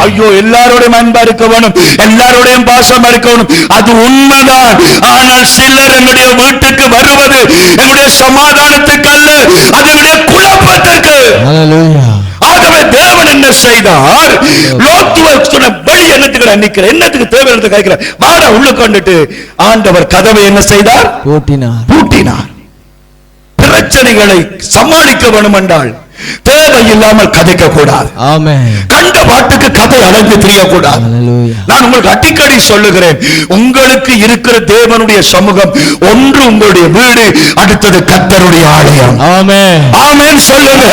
ஐயோ, எல்லாரோடையும் அன்பா இருக்க வேணும், எல்லாரோடையும் பாசமா இருக்கணும், அது உண்மைதான். ஆனால் சிலர் எங்களுடைய வீட்டுக்கு வருவது எங்களுடைய சமாதானத்துக்கு அல்ல, அது எங்களுடைய குழப்பத்திற்கு. ஆகவே தேவன் என்ன செய்தார்? லோத்துவை சொன்ன வெளி என்னத்துக்கு நிக்கிற, என்னத்துக்கு தேவை கேட்கிற, வாடா உள்ள கொண்டுட்டு ஆண்டவர் கதவை என்ன செய்தார்? பூட்டினார். பிரச்சனைகளை சமாளிக்க வேணும் என்றால் தேவையில்லாமல் கதைக்க கூடாது. கண்ட பாட்டுக்கு கதை அழைத்து தெரியக்கூடாது. நான் உங்களுக்கு அடிக்கடி சொல்லுகிறேன், உங்களுக்கு இருக்கிற தேவனுடைய சமூகம் ஒன்று உங்களுடைய வீடு, அடுத்தது கர்த்தருடைய ஆலயம். ஆமென் சொல்லுங்க.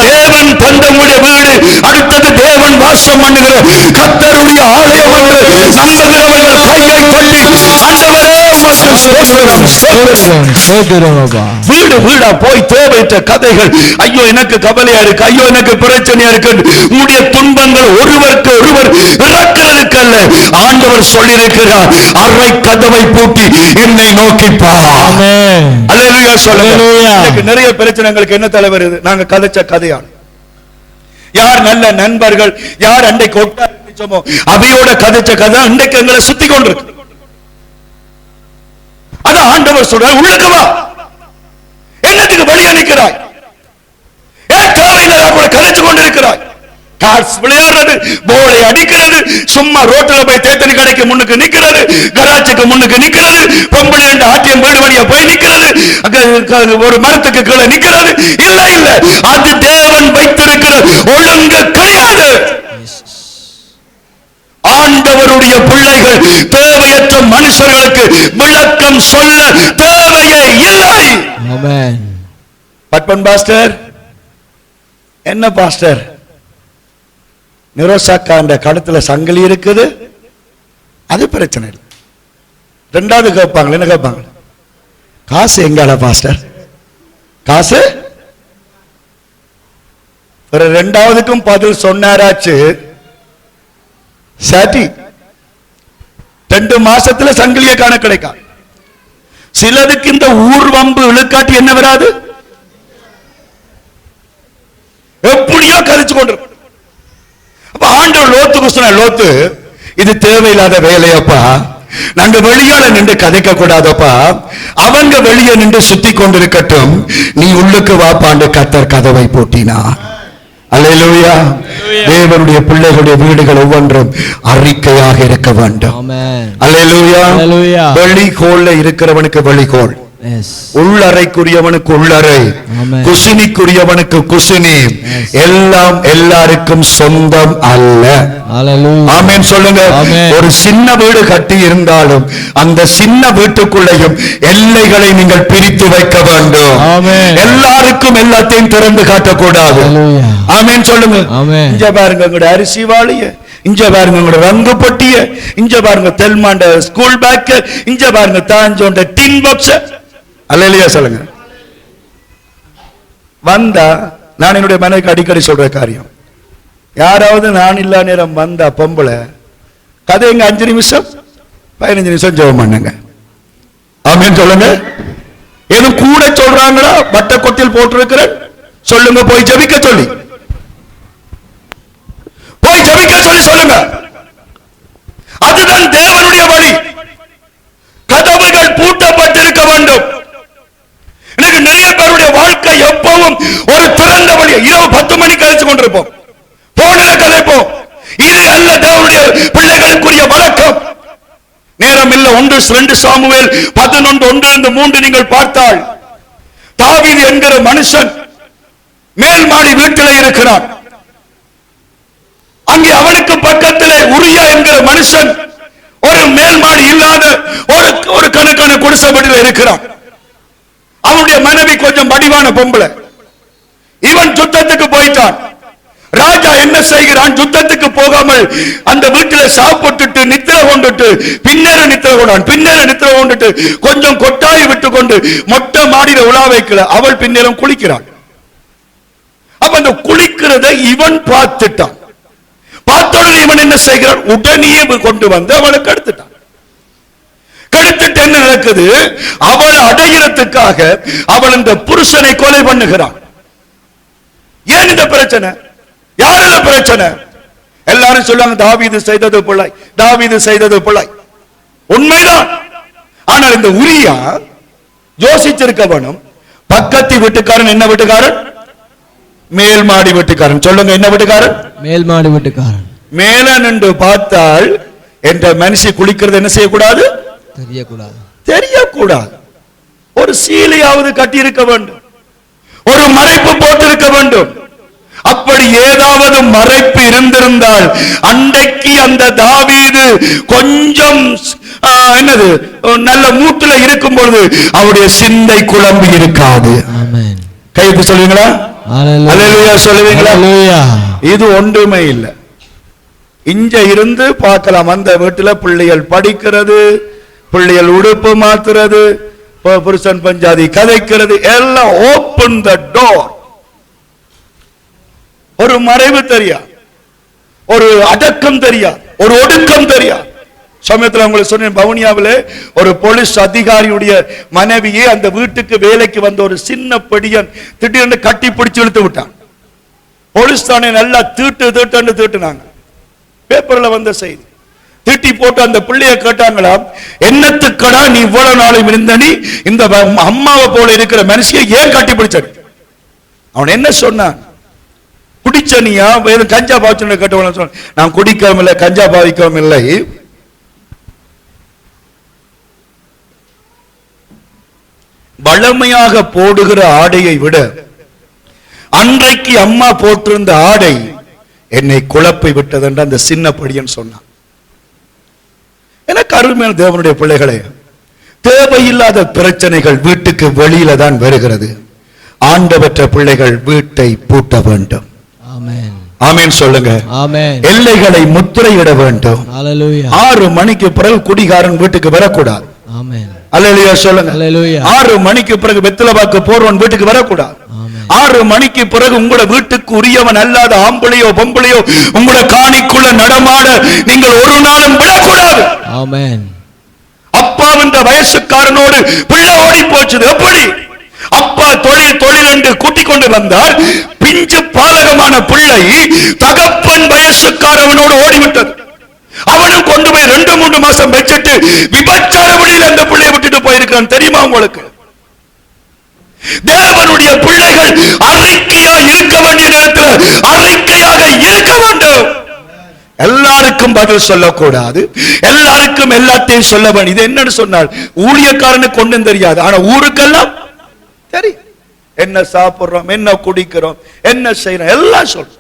தேவன் தந்த உங்களுடைய வீடு, அடுத்தது தேவன் வாசம் பண்ணுகிற கர்த்தருடைய ஆலயம் என்று நம்புகிறவர்கள் கையை கொட்டி ஆண்டவரே வீடு வீடா போய் தேவையற்ற கதைகள், ஐயோ எனக்கு கவலையா இருக்கு, ஐயோ எனக்கு பிரச்சனையா இருக்கு, உங்களுடைய துன்பங்கள் ஒருவருக்கு ஒருவர் இறக்கிறதுக்கு அல்ல. ஆண்டவர் சொல்லியிருக்கிறார், அறை கதவை பூட்டி என்னை நோக்கி பார். ஆமென், அல்லேலூயா சொல்லுங்க. நிறைய பிரச்சனைகளுக்கு என்ன தலைவர்? நாங்க கதைச்ச கதையால். யார் நல்ல நண்பர்கள், யார் அன்றைக்கு ஒட்டாச்சோமோ அவையோட கதைச்ச கதை அன்றைக்கு எங்களை சுத்தி கொண்டிருக்கு. அதான் ஆண்டவர் சொல்றார், உள்ளுக்கு வா, என்னத்துக்கு வெளியே நிற்கிறாய்? கலைச்சு கொண்டிருக்கிறாய். கார்ஸ் விளையாடுறது, போலை அடிக்கிறது, சும்மா ரோட்ல போய் தேத்தனி கடைக்கு முன்னுக்கு நிக்கிறது, கராச்சுக்கு முன்னுக்கு நிக்கிறது, பொம்பளை ஆட்டியம் வீடு வழியா போய் நிக்கிறது, ஒரு மரத்துக்கு கீழே நிக்கிறது. இல்ல இல்ல, அது தேவன் வைத்திருக்கிற ஒழுங்கு கிடையாது. ஆண்டவருடைய பிள்ளைகள் தேவையற்ற மனுஷர்களுக்கு விளக்கம் சொல்ல தேவையே இல்லை. பட்பன் பாஸ்டர், என்ன பாஸ்டர், நிரோசாக்காண்ட கழுத்துல சங்கிலி இருக்குது, அது பிரச்சனை இல்லை. ரெண்டாவது கேட்பாங்க, என்ன கேட்பாங்க? காசு எங்கால பாஸ்டர்? காசு இரண்டாவதுக்கும் பதில் சொன்னாராச்சு. சரி, 2 மாசத்துல சங்கிலிய காண கிடைக்கும். சிலருக்கு இந்த ஊர்வம்பு இழுக்காட்டி என்ன வராது, எப்படியோ கழிச்சு கொண்டு. அப்ப ஆண்டவர் லோத்துக்கு சொன்ன, லோத்து இது தேவையில்லாத வேலையப்பா, நாங்க வெளியால நின்று கதைக்க கூடாதப்பா, அவங்க வெளியே நின்று சுத்தி கொண்டிருக்கட்டும், நீ உள்ளுக்கு வாப்பாண்டு கர்த்தர் கதவை பூட்டினா. அல்லேலூயா. தேவனுடைய பிள்ளைகளுடைய வீடுகள் ஒவ்வொன்றும் அறிக்கையாக இருக்க வேண்டும். அல்லேலூயா. வெளிகோல்ல இருக்கிறவனுக்கு வெளிகோல், உள்ளறைக்குரியவனுக்கு உள்ளறை, குசினிக்குரியவனுக்கு குசினி, எல்லாம் எல்லாருக்கும் சொந்தம் அல்ல. ஆமென் சொல்லுங்க. ஒரு சின்ன வீடு கட்டி இருந்தாலும் அந்த சின்ன வீட்டுக்குள்ளேயும் எல்லைகளை நீங்கள் பிரித்து வைக்க வேண்டும். எல்லாருக்கும் எல்லாத்தையும் திறந்து காட்டக்கூடாது. ஆமென் சொல்லுங்க. இங்க பாருங்க உங்களோட அரிசி வாளிய, இங்க பாருங்க உங்களோட ரங்கு பொட்டிய, இங்க பாருங்க தெல்மாண்ட ஸ்கூல் பேக், இங்க பாருங்க தாஞ்சோண்ட டின் பாக்ஸ். அல்லேலூயா சொல்லுங்க. வந்தா நான் என்னுடைய மனைவிக்கு அடிக்கடி சொல்ற காரியம், யாராவது நான் இல்லா நேரம் வந்தா பொம்பளை கதை எங்க 5 நிமிஷம் 15 நிமிஷம் ஜெபம் பண்ணுங்க. ஆமென் சொல்லுங்க. எது கூட சொல்றாங்களா, வட்ட கொட்டில் போட்டிருக்கிறேன் சொல்லுங்க, போய் ஜெபிக்க சொல்லி, போய் ஜெபிக்க சொல்லி சொல்லுங்க. அதுதான் தேவனுடைய வழி. கதவுகள் பூட்டப்பட்டிருக்க வேண்டும். எனக்கு நிறைய பேருடைய வாழ்க்கை எப்பவும் ஒரு திறந்த வழி. இரவு 10 மணி கழிச்சு கொண்டிருப்போம், போனில கலைப்போம். இது அல்ல தேவனுடைய பிள்ளைகளுக்குரிய வழக்கம். நேரம் இல்ல. 1 சாமுவேல் 11:1-3 நீங்கள் பார்த்தால், தாவீது என்கிற மனுஷன் மேல் மாடி வீட்டிலே இருக்கிறான். அங்கே அவனுக்கு பக்கத்திலே உரியா என்கிற மனுஷன் ஒரு மேல் மாடி இல்லாத ஒரு கணக்கான குடிசை வீட்டில் இருக்கிறான். அவனுடைய மனைவி கொஞ்சம் வடிவான பொம்பளை. இவன் யுத்தத்துக்கு போயிட்டான். ராஜா என்ன செய்கிறான், யுத்தத்துக்கு போகாமல் அந்த வீட்டில் சாப்பிட்டுட்டு நித்திர கொண்டுட்டு பின்னேற நித்திர கொண்டுட்டு கொஞ்சம் கொட்டாய் விட்டு கொண்டு மொட்டை மாடியில உலா வைக்கல. அவள் பின்னேறம் குளிக்கிறான். அப்ப அந்த குளிக்கிறதை இவன் பார்த்துட்டான். பார்த்தோடு இவன் என்ன செய்கிறான், உடனே கொண்டு வந்து அவளுக்கு எடுத்துட்டான். கெடுத்துட்டு என்ன நடக்குது, அவளை அடைகிறதுக்காக அவள் இந்த புருஷனை கொலை பண்ணுகிறான். ஏன் இந்த பிரச்சனை, யார் இந்த பிரச்சனை? எல்லாரும் சொல்லுவாங்க தாவீது செய்தது பிள்ளை, தாவீது செய்தது பிள்ளை. உண்மைதான். ஆனால் இந்த உரியா யோசிச்சிருக்கவனும், பக்கத்து வீட்டுக்காரன் என்ன வீட்டுக்காரன், மேல் மாடி வீட்டுக்காரன். சொல்லுங்க, என்ன வீட்டுக்காரன், மேல் மாடி வீட்டுக்காரன். மேல நின்று பார்த்தால் என்ற மனுஷி குளிக்கிறது என்ன செய்யக்கூடாது, தெரியக்கூடாது. ஒரு சீலையாவது கட்டி இருக்க வேண்டும், ஒரு மறைப்பு போட்டிருக்க வேண்டும். அப்படி ஏதாவது மறைப்பு இருந்திருந்தால் அன்றைக்கு அந்த தாவீது கொஞ்சம் என்னது நல்ல மூட்டுல இருக்கும் பொழுது அவருடைய சிந்தை குழம்பி இருக்காது. கைது சொல்லுவீங்களா, அல்லேலூயா சொல்லுவீங்களா? இது ஒன்றுமே இல்லை. இங்க இருந்து பார்க்கலாம், அந்த வீட்டுல பிள்ளைகள் படிக்கிறது, பிள்ளைகள் உடுப்பு மாத்துறது, புருஷன் பஞ்சாதி கதைக்கிறது, எல்லாம் ஓபன் த டோர். ஒரு மறைவு தெரியா, ஒரு அடக்கம் தெரியா, ஒரு ஒடுக்கம் தெரியா. சமயத்தில் உங்களுக்கு சொன்னேன், பவுனியாவிலே ஒரு போலீஸ் அதிகாரியுடைய மனைவியே அந்த வீட்டுக்கு வேலைக்கு வந்த ஒரு சின்ன பெடியன் திடீர்னு கட்டி பிடிச்சு இழுத்து விட்டான். போலீஸ் தானே நல்லா தீட்டுனாங்க. பேப்பர்ல வந்த செய்தி. திட்டி போட்டு அந்த பிள்ளைய கேட்டாங்களா, என்னத்துக்கடா நீ இவ்வளவு நாளும் இருந்த, நீ இந்த அம்மாவை போல இருக்கிற மனுஷியை ஏன் கட்டி பிடிச்ச? அவன் என்ன சொன்னான், குடிச்சனியா கஞ்சா பாய்ச்சு கேட்டவன் சொன்ன, நான் குடிக்கவும் இல்லை, கஞ்சா பாவிக்கவும் இல்லை. வளமையாக போடுகிற ஆடையை விட அன்றைக்கு அம்மா போட்டிருந்த ஆடை என்னை குழப்பி விட்டது என்று அந்த சின்ன படியன் சொன்னான். எனக்கு அருமையான தேவனுடைய பிள்ளைகளே, தேவையில்லாத பிரச்சனைகள் வீட்டுக்கு வெளியில தான் வருகிறது. ஆண்டவற்ற பிள்ளைகள் வீட்டை பூட்ட வேண்டும். ஆமென் சொல்லுங்க. எல்லைகளை முத்திரையிட வேண்டும். 6 மணிக்கு பிறகு குடிகாரன் வீட்டுக்கு வரக்கூடாது. அல்லேலூயா சொல்லுங்க. 6 மணிக்கு பிறகு வெத்தலை பாக்கு போறவன் வீட்டுக்கு வரக்கூடாது. 6 மணிக்கு பிறகு உங்களோட வீட்டுக்கு உரியவன் அல்லாத ஆம்பளையோ பொம்பளையோ உங்களோட காணிக்குள்ள நடமாட நீங்கள் ஒரு நாளும் விடக்கூடாது. ஆமென். அப்பா என்ற வயசுக்காரனோடு பிள்ளை ஓடி போச்சு. எப்படி? அப்பா தொழில் என்று கூட்டிக் கொண்டு வந்தார். பிஞ்சு பாலகமான பிள்ளை தகப்பன் வயசுக்காரவனோடு ஓடிவிட்டது. அவனும் கொண்டு போய் 2-3 மாசம் வச்சுட்டு விபச்சார வழியில் அந்த பிள்ளையை விட்டுட்டு போயிருக்கான். தெரியுமா உங்களுக்கு? தேவனுடைய பிள்ளைகள் அறிக்கையா இருக்க வேண்டிய நேரத்தில் அறிக்கையாக இருக்க வேண்டும். எல்லாருக்கும் பதில் சொல்லக்கூடாது, எல்லாருக்கும் எல்லாத்தையும் சொல்ல வேண்டும். இது என்னன்னு சொன்னால் ஊழியக்காரனுக்கு ஒன்றும் தெரியாது, ஆனா ஊருக்கெல்லாம் தெரியும். என்ன சாப்பிடுறோம், என்ன குடிக்கிறோம், என்ன செய்யறோம் எல்லாம் சொல்றோம்.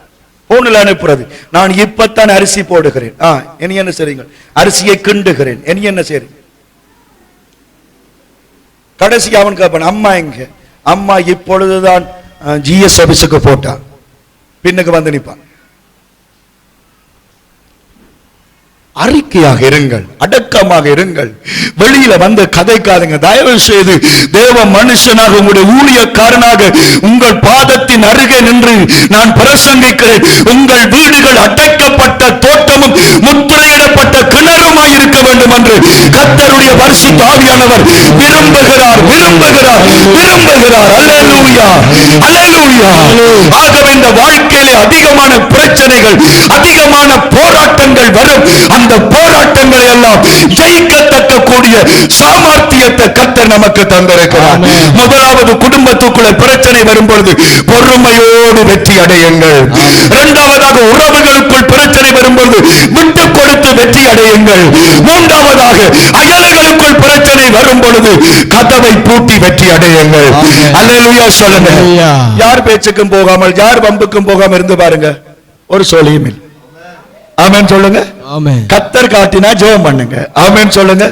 போன்ல அனுப்புறது, நான் இப்பத்தான் அரிசி போடுகிறேன், இனி என்ன செய்றீங்க? அரிசியை கிண்டுகிறேன், இனி என்ன செய்றீங்க? கடைசி அவன் கேட்பான், அம்மா எங்க? அம்மா இப்பொழுதுதான் ஜிஎஸ் ஆபீஸுக்கு போட்டான். பின்னுக்கு வந்து நிற்பான். அறிக்கையாக இருங்கள், அடக்கமாக இருங்கள், வெளியில வந்து கதைக்காதுங்க. தயவு செய்து தேவ மனுஷனாக உங்களுடைய ஊழியக்காரனாக உங்கள் பாதத்தின் அருகே நின்று நான் பிரசங்கிக்கிறேன். உங்கள் வீடுகள் அடைக்கப்பட்ட தோட்டமும் முத்திரையிடப்பட்ட கிணறுமாய் இருக்க வேண்டும் என்று கர்த்தருடைய பரிசுத்த ஆவியானவர் விரும்புகிறார். அல்லேலூயா, அல்லேலூயா. ஆகவே இந்த வாழ்க்கையிலே அதிகமான பிரச்சனைகள், அதிகமான போராட்டங்கள் வரும். அந்த போராட்டங்களை எல்லாம் ஜெயிக்கத்தக்க கூடிய சாமர்த்தியத்தை கர்த்தர் நமக்கு தந்திருக்கிறார். முதலாவது, குடும்பத்துக்குள்ள பிரச்சனை வரும் பொழுது பொறுமையோடு வெற்றி அடையுங்கள். இரண்டாவதாக, உறவுகளுக்குள் பிரச்சனை வரும்பொழுது விட்டு கொடுத்து வெற்றி அடையுங்கள். மூன்றாவதாக, அயல்களுக்குள் பிரச்சனை வரும் பொழுது கதவை பூட்டி வெற்றி அடையுங்கள். அல்லேலூயா சொல்லுங்க. யார் பேச்சுக்கும் போகாமல், யார் வம்புக்கும் போகாமல் இருந்து பாருங்க, ஒரு சொல்லியும் இல்லை. ஆமென் சொல்லுங்க. கர்த்தர் காட்டினா ஜெபம் பண்ணுங்க. ஆமென் சொல்லுங்க.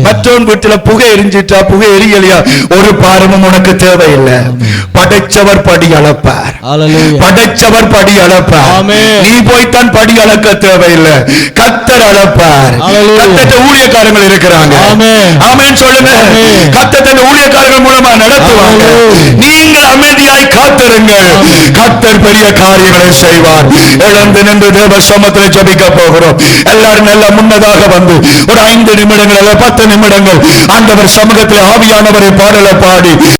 மற்றவன் வீட்டுல புகை எரிஞ்சிட்டா, புகை எரியலையா, ஒரு பாரமும் உனக்கு தேவையில்லை. படைச்சவர் படி அளப்பார். படைச்சவர் படி அளப்பார். நீ போய்தான் படி அளக்க தேவையில்லை, கர்த்தர் அளப்பார். கர்த்தர் ஊழியக்காரங்கள் இருக்கிறாங்க. ஆமென் சொல்லுங்க. கர்த்தர் ஊழியக்காரர்கள் மூலமா நடத்துவாங்க. நீங்கள் அமைதியாய் காத்திருங்கள், கர்த்தர் பெரிய காரியங்களை செய்வார். எழுந்து நின்று தேவ சமூகத்தில் ஜெபிக்க போகிறோம். எல்லாரும் நல்ல முன்னதாக வந்து ஒரு 5 நிமிடங்கள் அல்ல 10 நிமிடங்கள் ஆண்டவர் சமூகத்தில் ஆவியானவரை பாடல பாடி